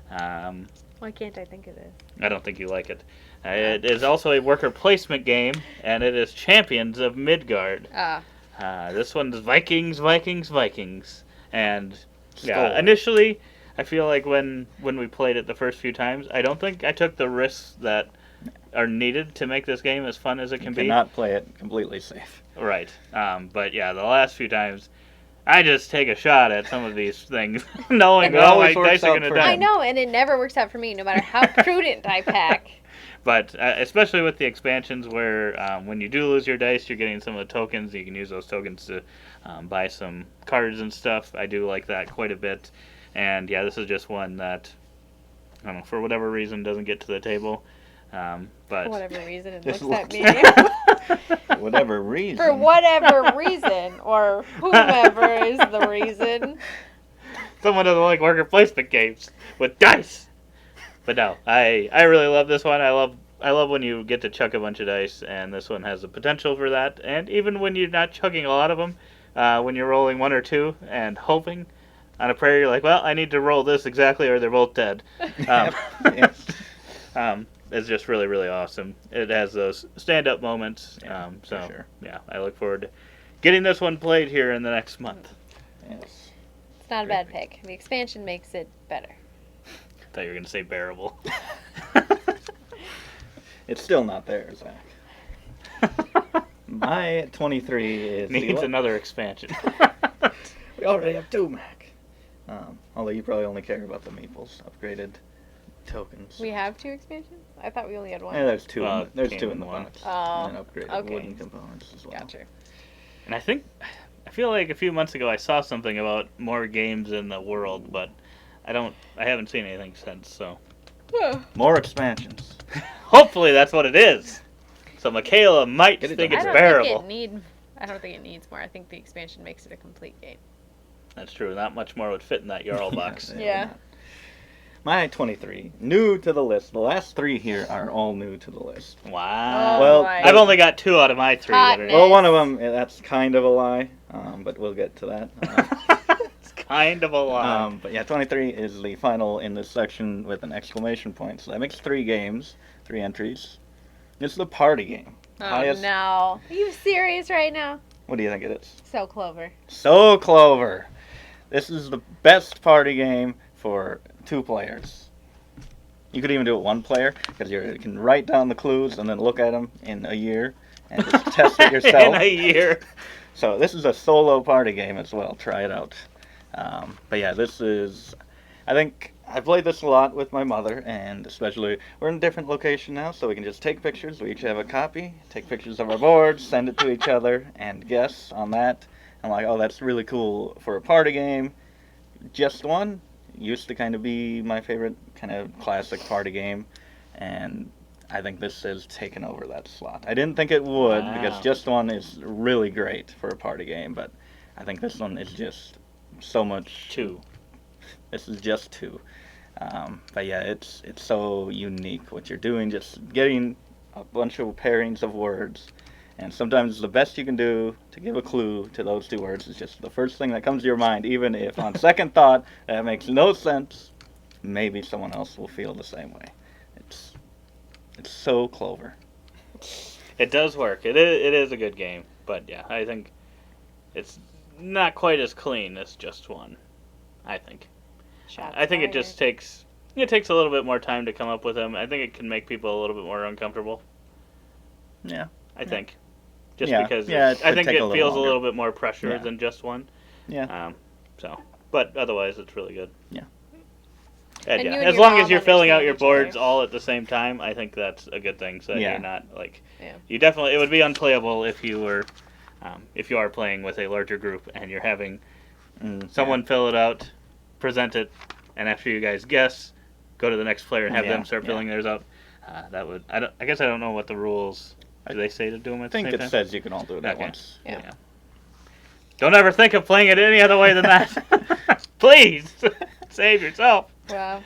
S3: Why can't I think of this?
S2: I don't think you like it. It is also a worker placement game, and it is Champions of Midgard. This one's Vikings. And
S4: Skull.
S2: initially, I feel like when we played it the first few times, I don't think I took the risks that are needed to make this game as fun as it can
S4: You
S2: be.
S4: cannot play it completely safe.
S2: Right. But yeah, the last few times, I just take a shot at some of these things, knowing
S4: It
S2: all my
S4: always works
S2: dice are
S4: out
S2: going to
S4: for
S2: die.
S3: I know, and it never works out for me, no matter how prudent I pack.
S2: But especially with the expansions where when you do lose your dice, you're getting some of the tokens. You can use those tokens to buy some cards and stuff. I do like that quite a bit. And yeah, this is just one that, I don't know, for whatever reason doesn't get to the table. But
S3: For whatever reason, it
S4: Just
S3: looks at me.
S4: Whatever reason.
S3: For whatever reason, or whomever is the reason.
S2: someone doesn't like worker placement games with dice. But no, I really love this one. I love when you get to chuck a bunch of dice, and this one has the potential for that. And even when you're not chucking a lot of them, when you're rolling one or two and hoping on a prayer, you're like, well, I need to roll this exactly, or they're both dead.
S4: Yep.
S2: It's just really, really awesome. It has those stand-up moments.
S4: Yeah,
S2: So
S4: for sure.
S2: yeah, I look forward to getting this one played here in the next month.
S4: Yes.
S3: It's not a bad pick. The expansion makes it better.
S2: I thought you were gonna say bearable.
S4: It's still not there, Zach. My 23 is
S2: Needs
S4: the
S2: another expansion.
S4: We already have 2, Mac. Although you probably only care about the Meeples upgraded tokens.
S3: We have 2 expansions? I thought we only had 1.
S4: Yeah, there's 2.
S2: Well,
S4: There's
S2: came
S4: 2
S2: in
S4: in the
S2: one.
S4: box.
S3: Oh,
S4: And then upgraded
S3: okay.
S4: wooden components as well.
S3: Gotcha.
S2: And I feel like a few months ago I saw something about more games in the world, but I haven't seen anything since. So
S4: More expansions.
S2: hopefully that's what it is. So Michaela might
S4: Get it
S2: think
S4: done.
S2: it's
S3: I
S2: bearable.
S3: don't think it needs more. I think the expansion makes it a complete game.
S2: That's true. Not much more would fit in that Jarl box.
S3: Yeah.
S4: My 23, new to the list. The last 3 here are all new to the list.
S2: Wow.
S3: Oh,
S4: Well,
S3: boy.
S2: I've only got 2 out of my 3. That
S3: Hotness.
S4: Well, one of them, that's kind of a lie, but we'll get to that.
S2: it's kind of a lie.
S4: But yeah, 23 is the final in this section with an exclamation point. So that makes 3 games, 3 entries. It's the party game.
S3: Oh,
S4: Highest-
S3: no. Are you serious right now?
S4: What do you think it is?
S3: So clover.
S4: So Clover. This is the best party game for 2 players. You could even do it 1 player because you can write down the clues and then look at them in a year and just test it yourself.
S2: In a year.
S4: So this is a solo party game as well. Try it out. But yeah, this is. I think I played this a lot with my mother, and especially we're in a different location now, so we can just take pictures. We each have a copy. Take pictures of our boards, send it to each other, and guess on that. I'm like, oh, that's really cool for a party game. Just One used to kind of be my favorite kind of classic party game, and I think this has taken over that slot. I didn't think it would because
S2: Wow.
S4: Just One is really great for a party game, but I think this one is just so much.
S2: 2.
S4: This is just 2. But yeah, it's so unique what you're doing, just getting a bunch of pairings of words. And sometimes the best you can do to give a clue to those 2 words is just the first thing that comes to your mind, even if on second thought that makes no sense. Maybe someone else will feel the same way. It's so clever.
S2: It does work. It is a good game, but yeah, I think it's not quite as clean as Just One. I think.
S3: Shots
S2: I think it
S3: fired.
S2: just takes a little bit more time to come up with them. I think it can make people a little bit more uncomfortable.
S4: Yeah.
S2: I think. Just
S4: Yeah,
S2: because
S4: yeah, it
S2: I
S4: could
S2: think
S4: take
S2: it
S4: a little
S2: feels a
S4: longer.
S2: little bit more pressure
S4: Yeah.
S2: than Just One.
S4: Yeah.
S2: But otherwise it's really good.
S4: Yeah.
S2: And
S3: And
S2: yeah,
S3: you and
S2: as
S3: your
S2: long as
S3: mom
S2: you're filling out
S3: understand
S2: your
S3: each
S2: boards
S3: other.
S2: all at the same time, I think that's a good thing. So that
S4: Yeah.
S2: you're not like,
S3: Yeah.
S2: you definitely, it would be unplayable if you were, if you are playing with a larger group and you're having someone fill it out, present it, and after you guys guess, go to the next player and have
S4: Yeah,
S2: them start
S4: yeah.
S2: filling theirs out. That would, I guess I don't know what the rules. Do they say to do them
S4: I
S2: at the
S4: think
S2: same
S4: it
S2: time?
S4: says you can all do it at
S2: Okay.
S4: once.
S3: Yeah.
S2: Don't ever think of playing it any other way than that. Please save yourself.
S3: Wow.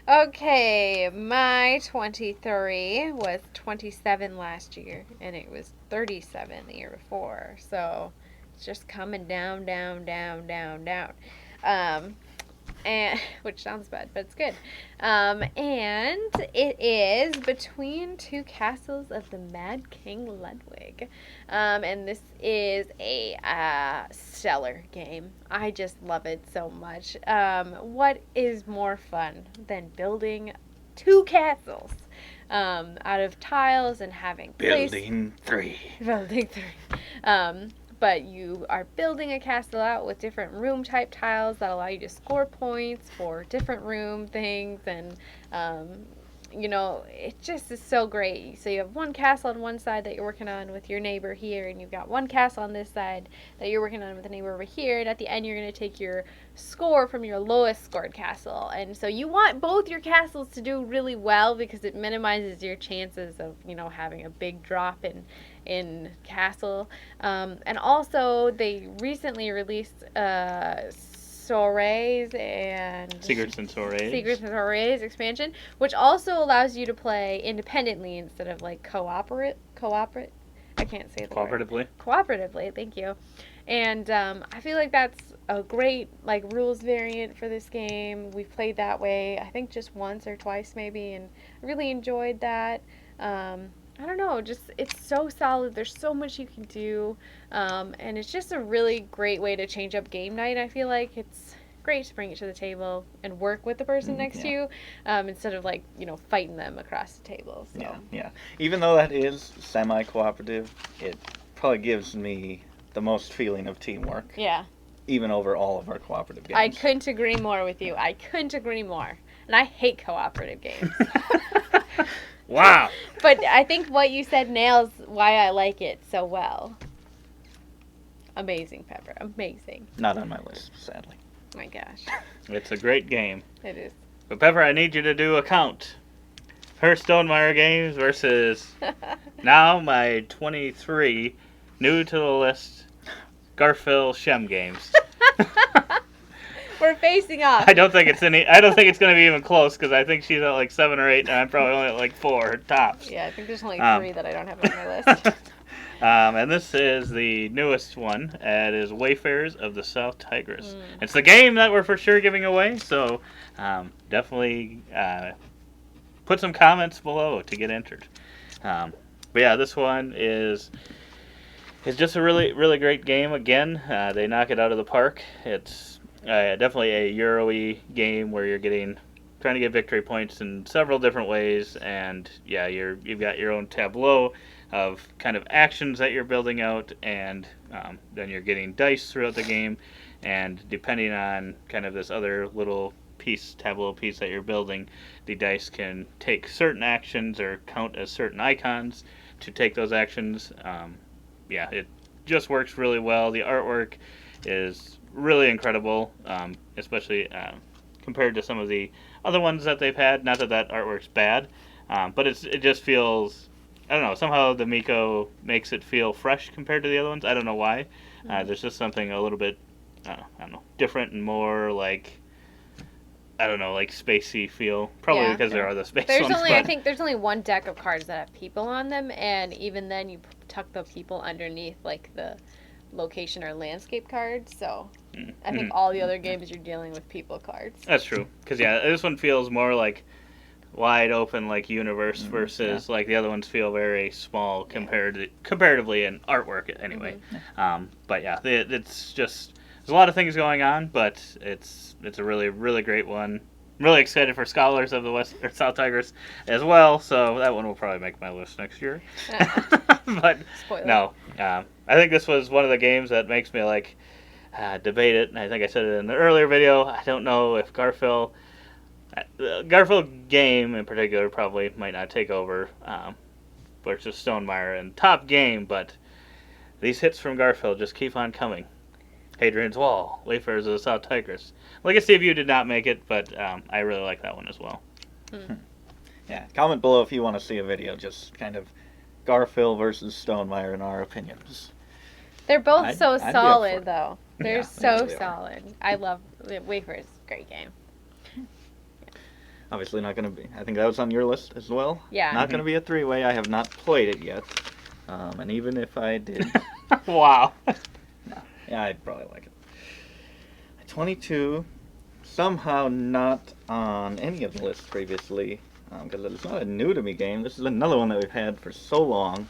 S3: Okay, my 23 was 27 last year, and it was 37 the year before. So it's just coming down, down, down, down, down. And which sounds bad, but it's good. And it is Between Two Castles of the Mad King Ludwig. And this is a stellar game. I just love it so much. What is more fun than building 2 castles out of tiles and having
S4: Building 3.
S3: Building 3. But you are building a castle out with different room type tiles that allow you to score points for different room things, and it just is so great. So you have one castle on one side that you're working on with your neighbor here, and you've got one castle on this side that you're working on with a neighbor over here, and at the end you're going to take your score from your lowest scored castle. And so you want both your castles to do really well because it minimizes your chances of having a big drop in castle. And also they recently released Soares and
S2: Secrets and Soares.
S3: Secrets and Soares expansion, which also allows you to play independently instead of like cooperate. I can't say the word.
S2: Cooperatively.
S3: Cooperatively, thank you. And I feel like that's a great rules variant for this game. We've played that way, I think just once or twice maybe, and really enjoyed that. I don't know, just it's so solid. There's so much you can do, and it's just a really great way to change up game night. I feel like it's great to bring it to the table and work with the person next to
S4: yeah.
S3: you, instead of like fighting them across the table. So.
S4: Yeah. Even though that is semi-cooperative, it probably gives me the most feeling of teamwork,
S3: Yeah.
S4: even over all of our cooperative games.
S3: I couldn't agree more with you. I couldn't agree more. And I hate cooperative games.
S2: Wow.
S3: But I think what you said nails why I like it so well. Amazing, Pepper. Amazing.
S4: Not on my list, sadly.
S3: My gosh.
S2: It's a great game.
S3: It is.
S2: But Pepper, I need you to do a count. Her Stonemaier games versus now my 23 new to the list Garfield Shem games.
S3: We're facing off.
S2: I don't think it's going to be even close because I think she's at like 7 or 8 and I'm probably only at like 4 tops.
S3: Yeah, I think there's only
S2: Um,
S3: 3 that I don't have on my list.
S2: And this is the newest one. It is Wayfarers of the South Tigris. It's the game that we're for sure giving away, so definitely put some comments below to get entered. But yeah, this one is just a really, really great game. Again, they knock it out of the park. It's definitely a Euro-y game where you're trying to get victory points in several different ways, and yeah, you've got your own tableau of kind of actions that you're building out, and then you're getting dice throughout the game, and depending on kind of this other little tableau piece that you're building, the dice can take certain actions or count as certain icons to take those actions. Yeah, it just works really well. The artwork is really incredible, especially compared to some of the other ones that they've had. Not that artwork's bad, but it just feels, I don't know, somehow the Miko makes it feel fresh compared to the other ones. I don't know why. There's just something a little bit, I don't know, different and more like, I don't know, like spacey feel. Probably
S3: Yeah.
S2: because there are the space
S3: There's
S2: ones.
S3: only,
S2: but
S3: I think there's only one deck of cards that have people on them, and even then you tuck the people underneath like the location or landscape cards. So I think all the other games you're dealing with people cards.
S2: That's true. Because yeah, this one feels more like wide open, like universe versus like the other ones feel very small comparatively in artwork anyway. But yeah, it's just there's a lot of things going on, but it's a really, really great one. I'm really excited for Scholars of the West or South Tigris as well, so that one will probably make my list next year. But
S3: Spoiler.
S2: no, I think this was one of the games that makes me like debate it. And I think I said it in the earlier video. I don't know if Garfield game in particular probably might not take over versus Stonemaier and top game, but these hits from Garfield just keep on coming. Hadrian's Wall, Wayfarers of the South Tigris. Legacy of You did not make it, but I really like that one as well.
S4: Yeah, comment below if you want to see a video, just kind of Garfield versus Stonemaier in our opinions.
S3: They're both
S4: I'd
S3: so
S4: be up for
S3: solid,
S4: it.
S3: though. They're
S4: Yeah,
S3: so
S4: they really are.
S3: solid. I love Wayfarers. Great game.
S4: Obviously not going to be. I think that was on your list as well.
S3: Yeah.
S4: Not going to be a three-way. I have not played it yet. And even if I did,
S2: Wow.
S4: yeah, I'd probably like it. 22, somehow not on any of the lists previously, because it's not a new to me game. This is another one that we've had for so long,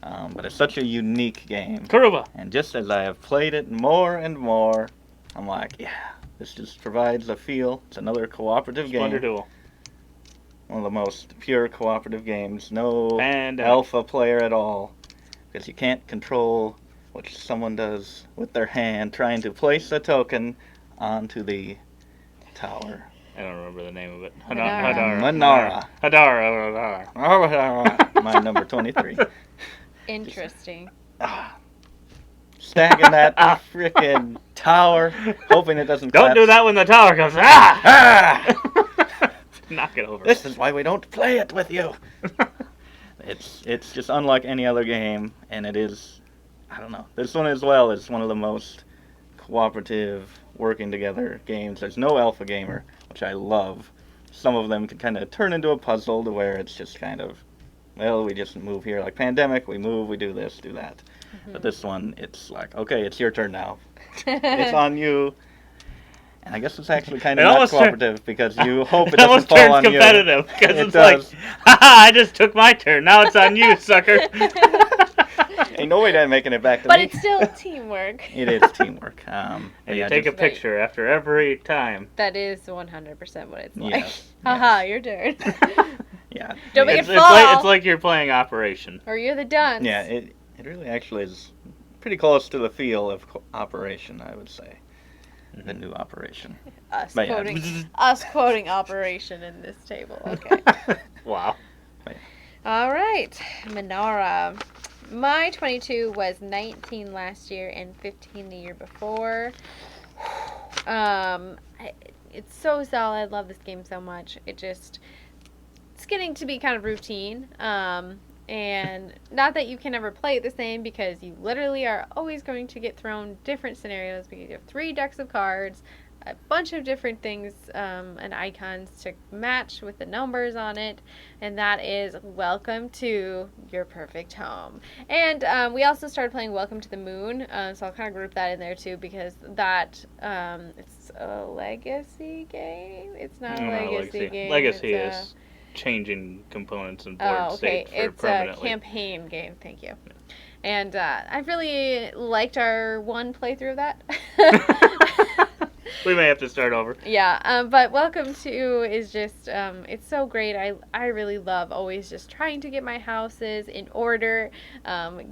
S4: but it's such a unique game.
S2: Karuba.
S4: And just as I have played it more and more, I'm like, yeah, this just provides a feel. It's another cooperative
S2: Splendor
S4: game.
S2: Duel.
S4: One of the most pure cooperative games. No
S2: Pandemic.
S4: alpha player at all. Because you can't control what someone does with their hand trying to place a token onto the tower.
S2: I don't remember the name of it.
S3: Hadara.
S2: Hadara.
S4: My number 23.
S3: Interesting.
S4: Stacking that freaking tower, hoping it doesn't
S2: Don't
S4: collapse.
S2: do that when the tower comes. Ah!
S4: Ah!
S2: Knock it over.
S4: This is why we don't play it with you. It's just unlike any other game, and it is, I don't know, this one as well is one of the most cooperative, working together games. There's no alpha gamer, which I love. Some of them can kind of turn into a puzzle to where it's just kind of, well, we just move here like Pandemic, we move, we do this, do that. But this one, it's like, okay, it's your turn now. It's on you. And I guess it's actually kind
S2: It
S4: of not
S2: almost
S4: cooperative because you hope it
S2: It almost
S4: doesn't fall
S2: turns
S4: on
S2: competitive
S4: you.
S2: because
S4: It
S2: it's
S4: does.
S2: like, haha, I just took my turn. Now it's on you, sucker.
S4: Ain't no way I'm making it back to
S3: But
S4: me.
S3: it's still teamwork.
S4: It is teamwork.
S2: And
S4: but
S2: you
S4: yeah,
S2: take a
S4: just-
S2: picture after every time.
S3: That is 100% what it's like.
S4: Yes,
S3: Haha,
S4: yes.
S3: your turn.
S4: Yeah.
S3: Don't make
S2: It's,
S3: it
S2: it's
S3: fall.
S2: like, it's like you're playing Operation.
S3: Or you're the dunce.
S4: Yeah, it really actually is pretty close to the feel of Operation, I would say. The new Operation.
S3: Us
S4: But yeah.
S3: quoting Operation in this table. Okay.
S2: Wow.
S3: All right, Minora. My 22 was 19 last year and 15 the year before. It's so solid. I love this game so much. It's getting to be kind of routine. And not that you can never play it the same, because you literally are always going to get thrown different scenarios, because you have 3 decks of cards, a bunch of different things and icons to match with the numbers on it, and that is Welcome to Your Perfect Home. And we also started playing Welcome to the Moon, so I'll kind of group that in there too, because that it's a legacy game. It's not a legacy game.
S2: Legacy
S3: it's
S2: is changing components and board
S3: Oh, okay.
S2: state for
S3: It's a
S2: permanently.
S3: campaign game. Thank you. And I really liked our one playthrough of that.
S2: We may have to start over.
S3: Yeah, but Welcome to is just, it's so great. I really love always just trying to get my houses in order,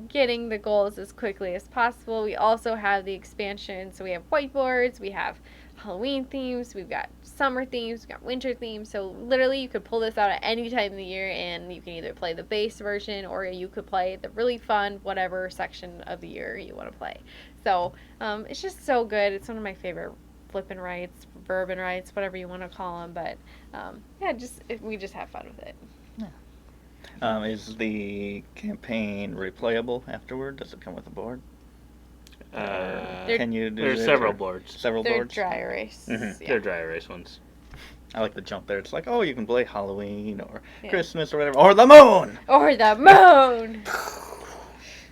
S3: getting the goals as quickly as possible. We also have the expansion, so we have whiteboards, we have Halloween themes, we've got summer themes, we've got winter themes, so literally you could pull this out at any time of the year and you can either play the base version or you could play the really fun whatever section of the year you want to play. So it's just so good. It's one of my favorite flippin' rights, bourbon rights, whatever you want to call them, but yeah, we just have fun with it.
S4: Is the campaign replayable afterward? Does it come with a board? Can you do
S2: There's
S4: it,
S2: several
S4: or-
S2: boards.
S4: Several
S3: They're
S4: boards?
S3: dry erase.
S4: Mhm.
S3: Yeah.
S2: They're dry erase ones.
S4: I like the jump there. It's like, oh, you can play Halloween or
S3: Yeah.
S4: Christmas or whatever. Or the moon!
S3: Or the moon!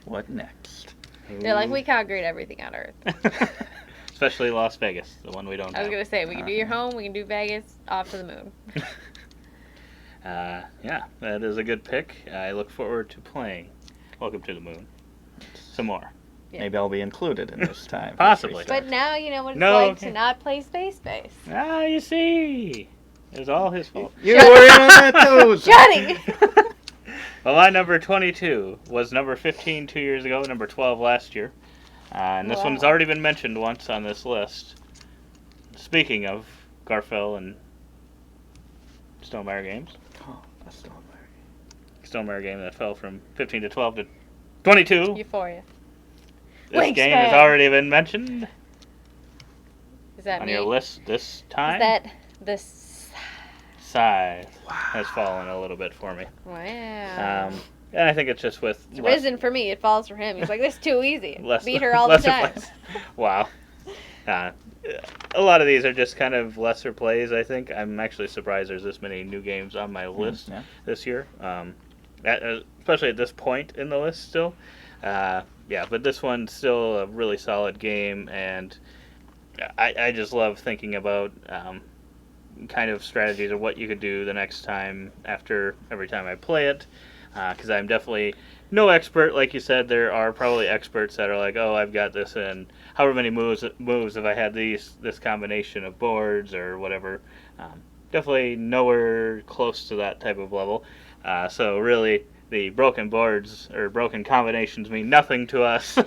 S4: What next?
S3: They're like, we can't grade everything on Earth.
S2: Especially Las Vegas, the one we don't
S3: I was
S2: have.
S3: going to say, we can do your home, we can do Vegas, off to the moon.
S2: Yeah, that is a good pick. I look forward to playing Welcome to the Moon some more.
S3: Yeah.
S4: Maybe I'll be included in this time.
S2: Possibly.
S3: But now you know what it's
S2: No,
S3: like
S2: okay.
S3: to not play Space Base.
S2: Ah, you see. It was all his fault.
S4: You were in on that too!
S3: Johnny!
S2: Well, my number 22 was number 15 2 years ago, number 12 last year. And this
S3: Wow.
S2: one's already been mentioned once on this list. Speaking of Garfell and Stonemaier games.
S4: Oh, that's still
S2: Stonemaier game that fell from 15 to 12 to 22.
S3: Euphoria.
S2: This game has
S3: Wingspan.
S2: already been mentioned
S3: Is that
S2: on
S3: me?
S2: your list this time.
S3: Is that the...
S2: Scythe has fallen a little bit for me.
S3: Wow.
S2: And I think it's just with
S3: It's risen for me. It falls for him. He's like, this is too easy.
S2: less,
S3: Beat her all the
S2: lesser
S3: time.
S2: plays. Wow. A lot of these are just kind of lesser plays, I think. I'm actually surprised there's this many new games on my list
S4: Yeah.
S2: this year, especially at this point in the list still. Yeah, but this one's still a really solid game, and I just love thinking about kind of strategies of what you could do the next time after every time I play it, because I'm definitely no expert. Like you said, there are probably experts that are like, oh, I've got this in however many moves have I had this combination of boards or whatever. Definitely nowhere close to that type of level. So really, the broken boards or broken combinations mean nothing to us.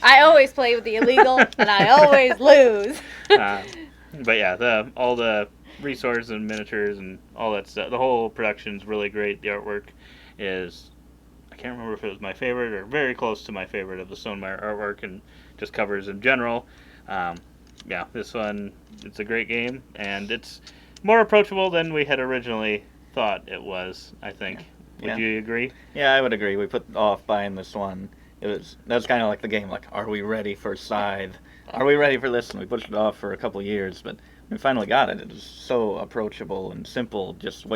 S3: I always play with the illegal, and I always lose.
S2: But yeah, all the resources and miniatures and all that stuff, the whole production's really great. The artwork is, I can't remember if it was my favorite or very close to my favorite of the Stonemaier artwork and just covers in general. Yeah, this one, it's a great game, and it's more approachable than we had originally thought it was, I think.
S4: Yeah.
S2: Would you agree?
S4: Yeah, I would agree. We put off buying this one. That's kind of like the game, like, are we ready for Scythe? Are we ready for this? And we pushed it off for a couple years, but we finally got it. It was so approachable and simple. Just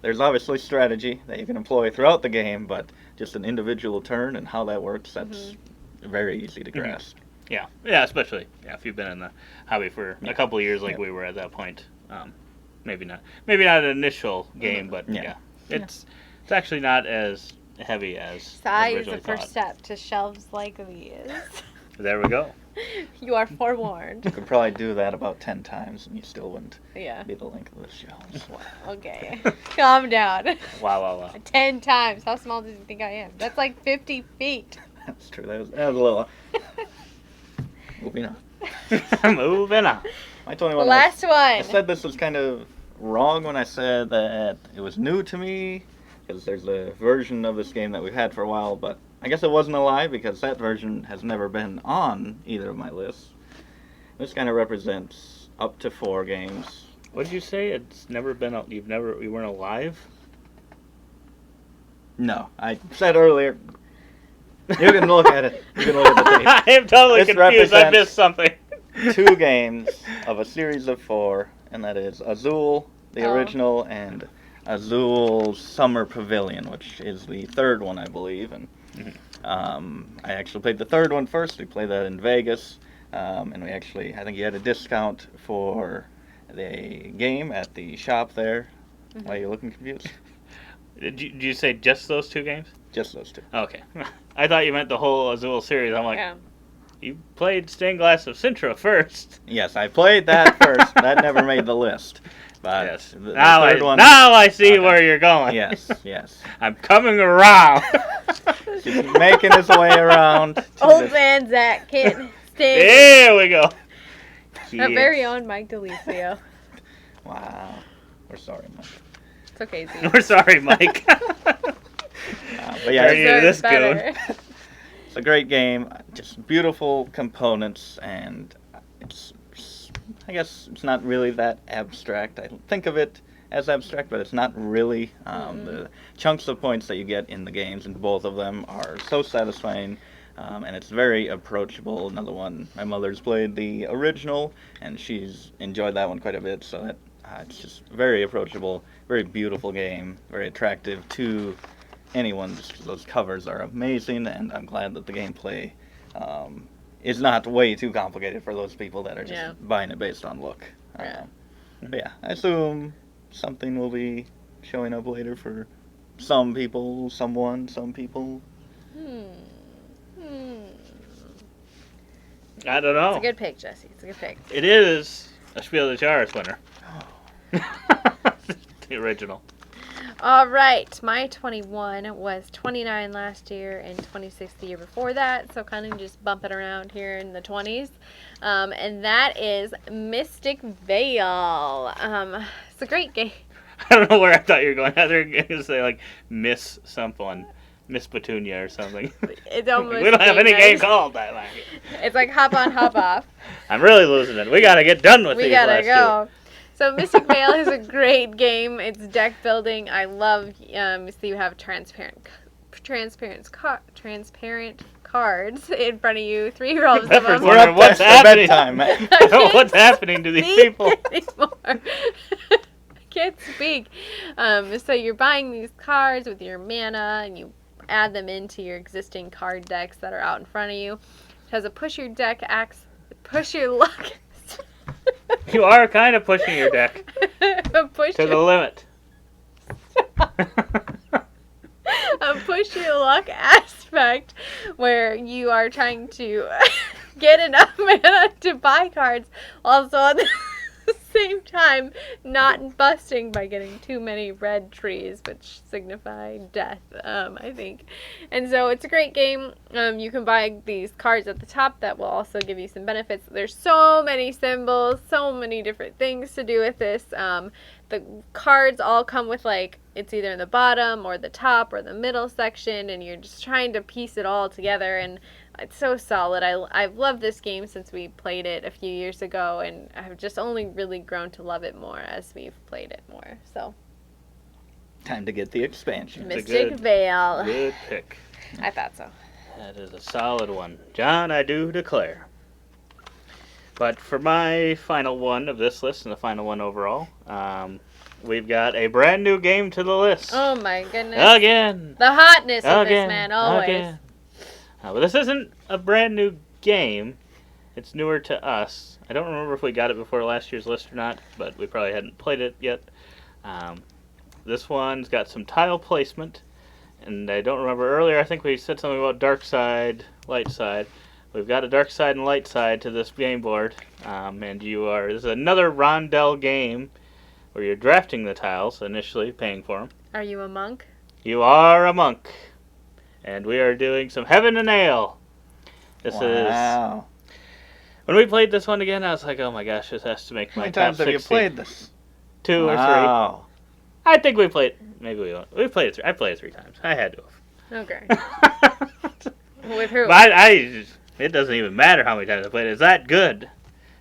S4: there's obviously strategy that you can employ throughout the game, but just an individual turn and how that works, that's very easy to grasp.
S2: Yeah, especially if you've been in the hobby for a couple of years, like we were at that point. Maybe not an initial game, but it's actually not as heavy as
S3: Size
S2: originally
S3: the first
S2: thought.
S3: step to shelves like these.
S2: There we go.
S3: You are forewarned.
S4: You could probably do that about 10 times and you still wouldn't
S3: Yeah.
S4: be the length of the shelves.
S3: Okay. Calm down.
S2: Wow.
S3: 10 times. How small does you think I am? That's like 50 feet.
S4: That's true. That was a little. Moving on.
S2: Moving on.
S4: My 21.
S3: Last one.
S4: I said this was kind of wrong when I said that it was new to me, because there's a version of this game that we've had for a while, but I guess it wasn't a lie because that version has never been on either of my lists. This kind of represents up to 4 games.
S2: What did you say? It's never been. You weren't alive.
S4: No, I said earlier. You can look at it. You can look at the tape.
S2: I am totally
S4: This
S2: confused. I
S4: represents-
S2: missed something.
S4: 2 games of a series of 4, and that is Azul, the
S3: Oh.
S4: original, and Azul Summer Pavilion, which is the 3rd one, I believe. And I actually played the 3rd one first. We played that in Vegas, and I think you had a discount for the game at the shop there. Why are you looking confused?
S2: Did you say just those 2 games?
S4: Just those 2.
S2: Okay. I thought you meant the whole Azul series. I'm like,
S3: Yeah.
S2: you played Stained Glass of Sintra first.
S4: Yes, I played that first. That never made the list. But
S2: Yes.
S4: the
S2: Now
S4: 3rd one.
S2: I see
S4: Okay.
S2: where you're going.
S4: Yes.
S2: I'm coming around.
S4: He's making his way around. To
S3: Old
S4: this-
S3: man Zach can't stay.
S2: There we go.
S3: Our very
S2: Yes.
S3: own Mike DeLisio.
S4: Wow. We're sorry, Mike.
S3: It's okay, Z.
S2: We're sorry, Mike.
S4: But yeah,
S2: Are you this
S3: Better.
S2: good?
S4: it's a great game. Just beautiful components, and I guess it's not really that abstract. I think of it as abstract, but it's not really. The chunks of points that you get in the games, and both of them, are so satisfying. And it's very approachable. Another one, my mother's played the original, and she's enjoyed that one quite a bit. So that it's just very approachable, very beautiful game, very attractive to anyone. Just, those covers are amazing, and I'm glad that the gameplay is not way too complicated for those people that are just buying it based on look.
S3: Yeah.
S4: But yeah, I assume something will be showing up later for some people, some people.
S2: I don't know.
S3: It's a good pick, Jesse. It's a good pick.
S2: It is a Spiel des Jahres winner. The original.
S3: All right, my 21 was 29 last year and 26 the year before that, so kind of just bumping around here in the 20s. And that is Mystic Vale. It's a great game.
S2: I don't know where I thought you were going. I thought you were going to say, like, Miss someone. Miss Petunia or something.
S3: It's almost
S2: We don't have any
S3: game
S2: game
S3: night.
S2: called that. Like.
S3: It's like hop on, hop off.
S2: I'm really losing it. We got to get done with
S3: We
S2: these
S3: gotta
S2: last
S3: go. So Mystic Vale is a great game. It's deck building. I love. So you have transparent cards in front of you. 3 rows of
S2: Pepper's
S3: them.
S4: We're
S2: wondering
S4: up
S2: what's
S4: past the
S2: happening.
S4: bedtime, man.
S3: I can't
S2: What's happening to these
S3: speak
S2: people?
S3: anymore. I can't speak. So you're buying these cards with your mana, and you add them into your existing card decks that are out in front of you. It has a push your luck.
S2: You are kind of pushing your deck
S3: push
S2: to the
S3: your,
S2: limit.
S3: a push your luck aspect where you are trying to get enough mana to buy cards, also at the same time not busting by getting too many red trees, which signify death, I think. And so it's a great game. You can buy these cards at the top that will also give you some benefits. There's so many symbols, so many different things to do with this. The cards all come with, like, it's either in the bottom or the top or the middle section, and you're just trying to piece it all together, and it's so solid. I've loved this game since we played it a few years ago, and I've just only really grown to love it more as we've played it more. So,
S4: Time to get the expansion.
S2: It's a
S3: Mystic
S2: good-
S3: Vale.
S2: Good pick.
S3: I thought so.
S2: That is a solid one. John, I do declare. But for my final one of this list, and the final one overall, we've got a brand new game to the list.
S3: Oh my goodness.
S2: Again.
S3: The hotness of
S2: Again.
S3: this man, always.
S2: Again. But this isn't a brand new game. It's newer to us. I don't remember if we got it before last year's list or not, but we probably hadn't played it yet. This one's got some tile placement, and I don't remember earlier. I think we said something about dark side, light side. We've got a dark side and light side to this game board, and this is another Rondel game where you're drafting the tiles initially, paying for them.
S3: Are you a monk?
S2: You are a monk, and we are doing some Heaven and Ale. This
S4: Wow.
S2: is when we played this one again. I was like, oh my gosh, this has to make
S4: How
S2: my
S4: many
S2: top
S4: times have you
S2: 60.
S4: played this?
S2: 2 or 3.
S4: Wow.
S2: I think we played. Maybe we won't. We played it. I played it 3 times. I had to
S3: Okay.
S2: have.
S3: With who?
S2: But it doesn't even matter how many times I played it. It's that good.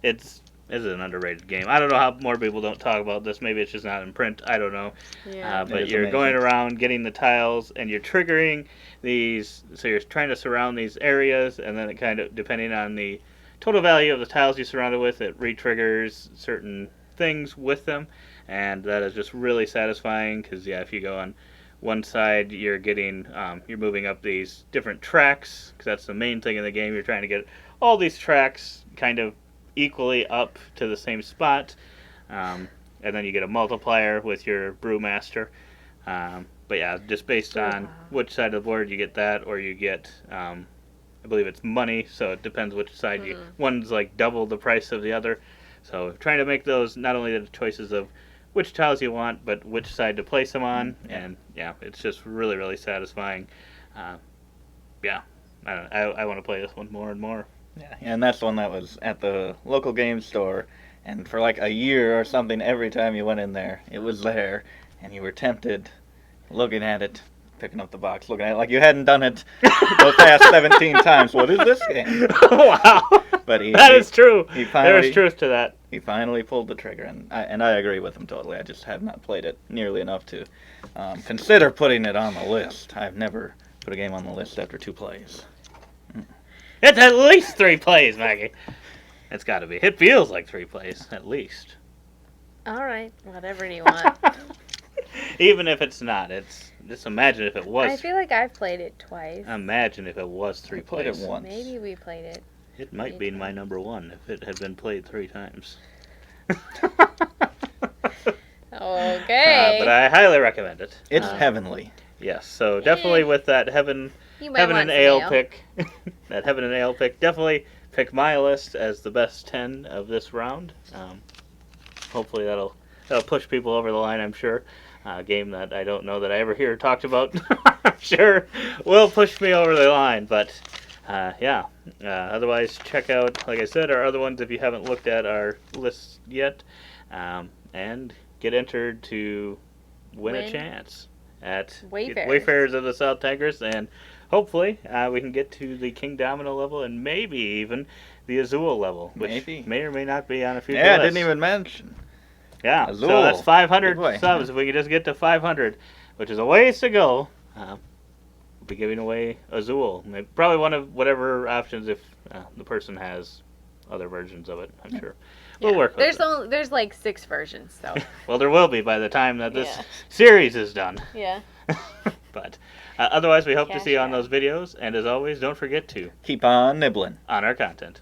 S2: It's an underrated game. I don't know how more people don't talk about this. Maybe it's just not in print. I don't know.
S3: Yeah.
S2: But
S4: It's
S2: you're
S4: amazing.
S2: going around getting the tiles, and you're triggering these. So you're trying to surround these areas, and then it kind of, depending on the total value of the tiles you surround it with, it re-triggers certain things with them, and that is just really satisfying. Because if you go on one side, you're getting you're moving up these different tracks, because that's the main thing in the game. You're trying to get all these tracks kind of equally up to the same spot, and then you get a multiplier with your brewmaster. But yeah, just based on which side of the board you get that, or you get I believe it's money, so it depends which side you. One's like double the price of the other, so trying to make those not only the choices of which tiles you want, but which side to place them on, and it's just really, really satisfying. I want to play this one more and more.
S4: Yeah, and that's one that was at the local game store, and for like a year or something, every time you went in there, it was there, and you were tempted, looking at it, picking up the box, looking at it like you hadn't done it the past 17 times. What is this game?
S2: Wow,
S4: But
S2: that is true.
S4: He
S2: There
S4: finally,
S2: is truth to that.
S4: He finally pulled the trigger, and I agree with him totally. I just have not played it nearly enough to consider putting it on the list. I've never put a game on the list after 2 plays.
S2: It's at least 3 plays, Maggie. It's got to be. It feels like 3 plays, at least.
S3: All right. Whatever do you want?
S2: Even if it's not, just imagine if it was.
S3: I feel like I've played it twice.
S2: Imagine if it was 3
S4: I played it
S2: plays.
S4: once.
S3: Maybe we played it.
S2: It might be my number 1 if it had been played 3 times.
S3: Okay.
S2: But I highly recommend it.
S4: It's heavenly.
S2: Yes, so definitely with that Heaven
S3: You might
S2: and
S3: want some
S2: Ale pick, that Heaven and Ale pick, definitely pick my list as the best 10 of this round. Hopefully that'll push people over the line, I'm sure. A game that I don't know that I ever hear talked about, I'm sure will push me over the line. But otherwise, check out, like I said, our other ones if you haven't looked at our lists yet, and get entered to win a chance at Wayfarers of the South Tigris, and hopefully we can get to the King Domino level and maybe even the Azul level, which may or may not be on a future list.
S4: I didn't even mention.
S2: Yeah,
S4: Azul.
S2: so that's 500
S4: Good boy.
S2: subs. If we could just get to 500, which is a ways to go, we'll be giving away Azul. Probably one of whatever options if the person has other versions of it, I'm sure. We'll work with it.
S3: There's like 6 versions, so.
S2: Well, there will be by the time that this series is done.
S3: Yeah.
S2: But otherwise, we hope to
S3: Cash
S2: see you on
S3: out.
S2: those videos. And as always, don't forget to
S4: Keep on nibbling.
S2: on our content.